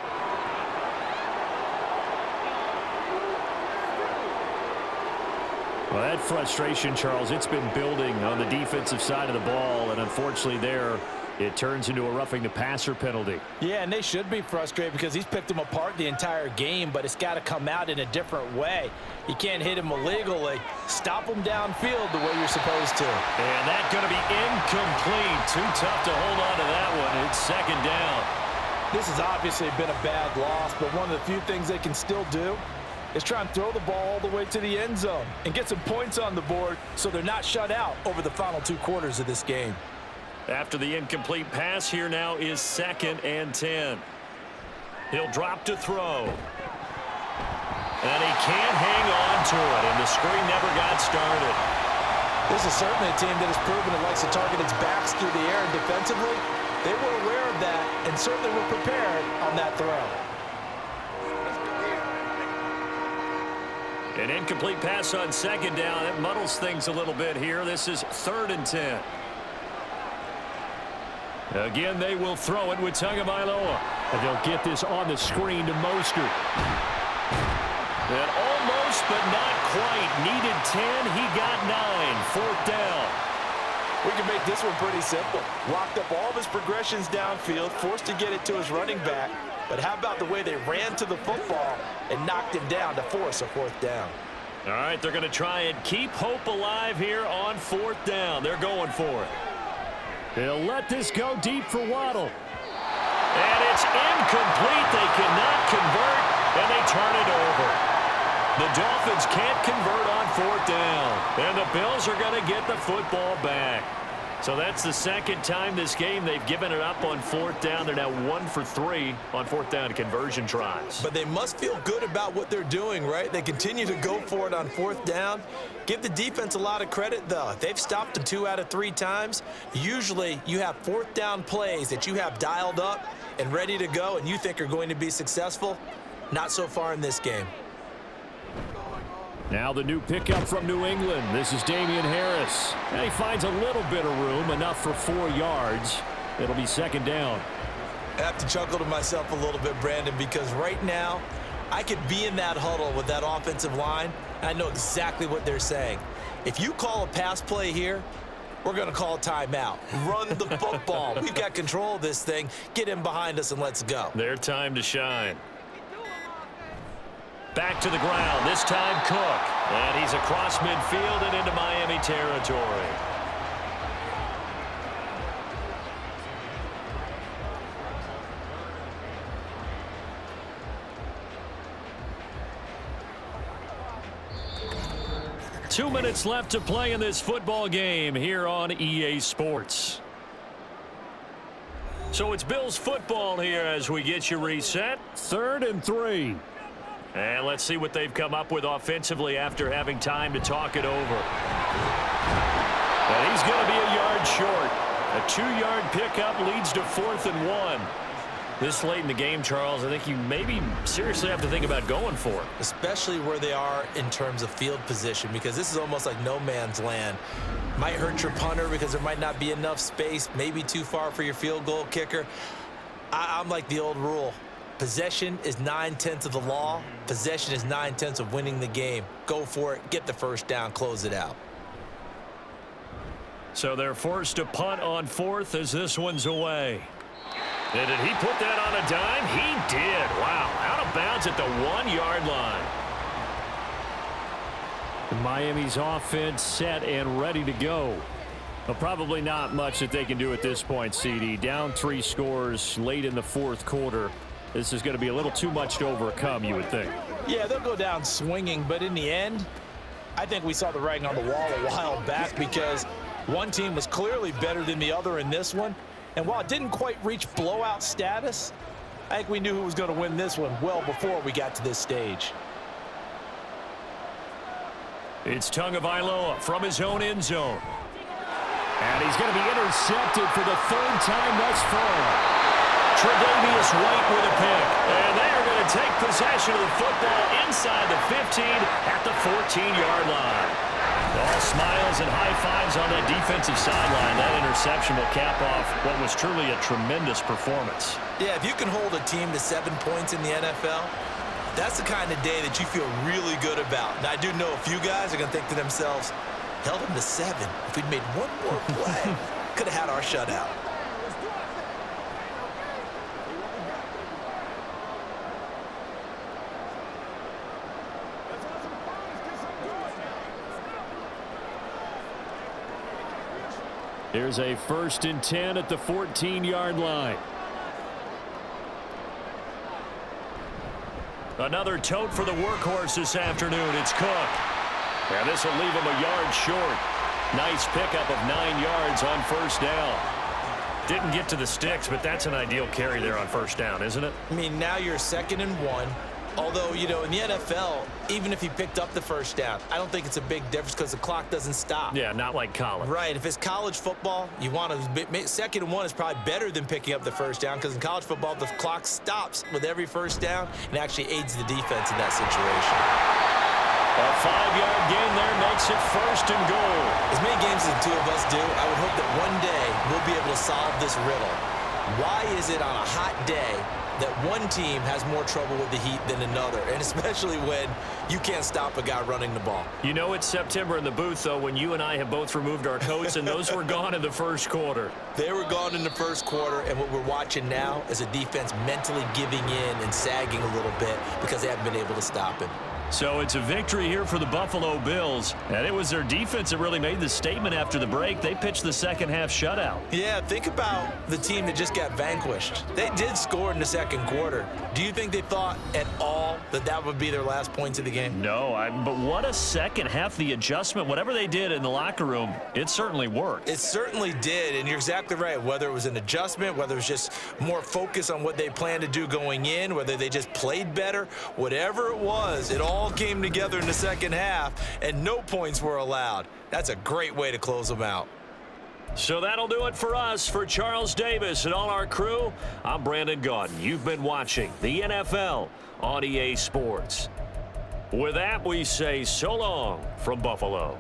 Well, that frustration, Charles, it's been building on the defensive side of the ball, and unfortunately there, it turns into a roughing the passer penalty. Yeah, and they should be frustrated because he's picked them apart the entire game, but it's got to come out in a different way. You can't hit him illegally. Stop him downfield the way you're supposed to. And that's going to be incomplete. Too tough to hold on to that one. It's second down. This has obviously been a bad loss, but one of the few things they can still do is try and throw the ball all the way to the end zone and get some points on the board so they're not shut out over the final 2 quarters of this game. After the incomplete pass, here now is second and 10. He'll drop to throw. And he can't hang on to it, and the screen never got started. This is certainly a team that has proven it likes to target its backs through the air, and defensively, they were aware of that and certainly were prepared on that throw. An incomplete pass on second down. It muddles things a little bit here. This is third and 10. Again, they will throw it with Tagovailoa. And they'll get this on the screen to Mostert. And almost, but not quite. Needed 10. He got 9. Fourth down. We can make this one pretty simple. Locked up all of his progressions downfield, forced to get it to his running back. But how about the way they ran to the football and knocked him down to force a fourth down? All right, they're going to try and keep hope alive here on fourth down. They're going for it. They'll let this go deep for Waddle. And it's incomplete. They cannot convert, and they turn it over. The Dolphins can't convert on fourth down, and the Bills are going to get the football back. So that's the second time this game they've given it up on fourth down. They're now 1 for 3 on fourth down conversion tries. But they must feel good about what they're doing, right? They continue to go for it on fourth down. Give the defense a lot of credit, though. They've stopped them 2 out of 3 times. Usually you have fourth down plays that you have dialed up and ready to go and you think are going to be successful. Not so far in this game. Now the new pickup from New England. This is Damian Harris. And he finds a little bit of room, enough for 4 yards. It'll be second down. I have to chuckle to myself a little bit, Brandon, because right now I could be in that huddle with that offensive line. And I know exactly what they're saying. If you call a pass play here, we're going to call a timeout. Run the football. We've got control of this thing. Get in behind us and let's go. Their time to shine. Back to the ground, this time Cook. And he's across midfield and into Miami territory. Two minutes left to play in this football game here on EA Sports. So it's Bills football here as we get you reset. 3rd and 3. And let's see what they've come up with offensively after having time to talk it over. And he's going to be a yard short. A 2-yard pickup leads to 4th and 1. This late in the game, Charles, I think you maybe seriously have to think about going for it. Especially where they are in terms of field position, because this is almost like no man's land. Might hurt your punter because there might not be enough space, maybe too far for your field goal kicker. I'm like the old rule. Possession is 9/10 of the law. Possession is 9/10 of winning the game. Go for it. Get the first down. Close it out. So they're forced to punt on 4th as this one's away. And did he put that on a dime? He did. Wow. Out of bounds at the 1-yard line. Miami's offense set and ready to go. Well, probably not much that they can do at this point, CD. Down 3 scores late in the 4th quarter. This is going to be a little too much to overcome, you would think. Yeah, they'll go down swinging, but in the end, I think we saw the writing on the wall a while back because one team was clearly better than the other in this one. And while it didn't quite reach blowout status, I think we knew who was going to win this one well before we got to this stage. It's Tagovailoa from his own end zone. And he's going to be intercepted for the third time thus far. Tre'Davious White with a pick. And they are going to take possession of the football inside the 15 at the 14-yard line. All smiles and high fives on that defensive sideline. That interception will cap off what was truly a tremendous performance. Yeah, if you can hold a team to 7 points in the NFL, that's the kind of day that you feel really good about. And I do know a few guys are going to think to themselves, held them to 7. If we'd made one more play, could have had our shutout. Here's a 1st and 10 at the 14-yard line. Another tote for the workhorse this afternoon. It's Cook. And this will leave him a yard short. Nice pickup of 9 yards on 1st down. Didn't get to the sticks, but that's an ideal carry there on 1st down, isn't it? I mean, now you're 2nd and 1. Although, you know, in the NFL, even if he picked up the 1st down, I don't think it's a big difference because the clock doesn't stop. Yeah, not like college. Right. If it's college football, you want to 2nd and 1 is probably better than picking up the 1st down because in college football, the clock stops with every 1st down and actually aids the defense in that situation. A 5-yard gain there makes it 1st and goal. As many games as the two of us do, I would hope that one day we'll be able to solve this riddle. Why is it on a hot day that one team has more trouble with the heat than another, and especially when you can't stop a guy running the ball? You know it's September in the booth, though, when you and I have both removed our coats, and those were gone in the 1st quarter. They were gone in the 1st quarter, and what we're watching now is a defense mentally giving in and sagging a little bit because they haven't been able to stop him. So it's a victory here for the Buffalo Bills, and it was their defense that really made the statement after the break. They pitched the second-half shutout. Yeah, think about the team that just got vanquished. They did score in the 2nd quarter. Do you think they thought at all that that would be their last points of the game? No, but what a second half. The adjustment, whatever they did in the locker room, it certainly worked. It certainly did, and you're exactly right. Whether it was an adjustment, whether it was just more focus on what they planned to do going in, whether they just played better, whatever it was, it all came together in the 2nd half, and no points were allowed. That's a great way to close them out. So that'll do it for us. For Charles Davis and all our crew, I'm Brandon Gaudin. You've been watching the NFL on EA Sports. With that, we say so long from Buffalo.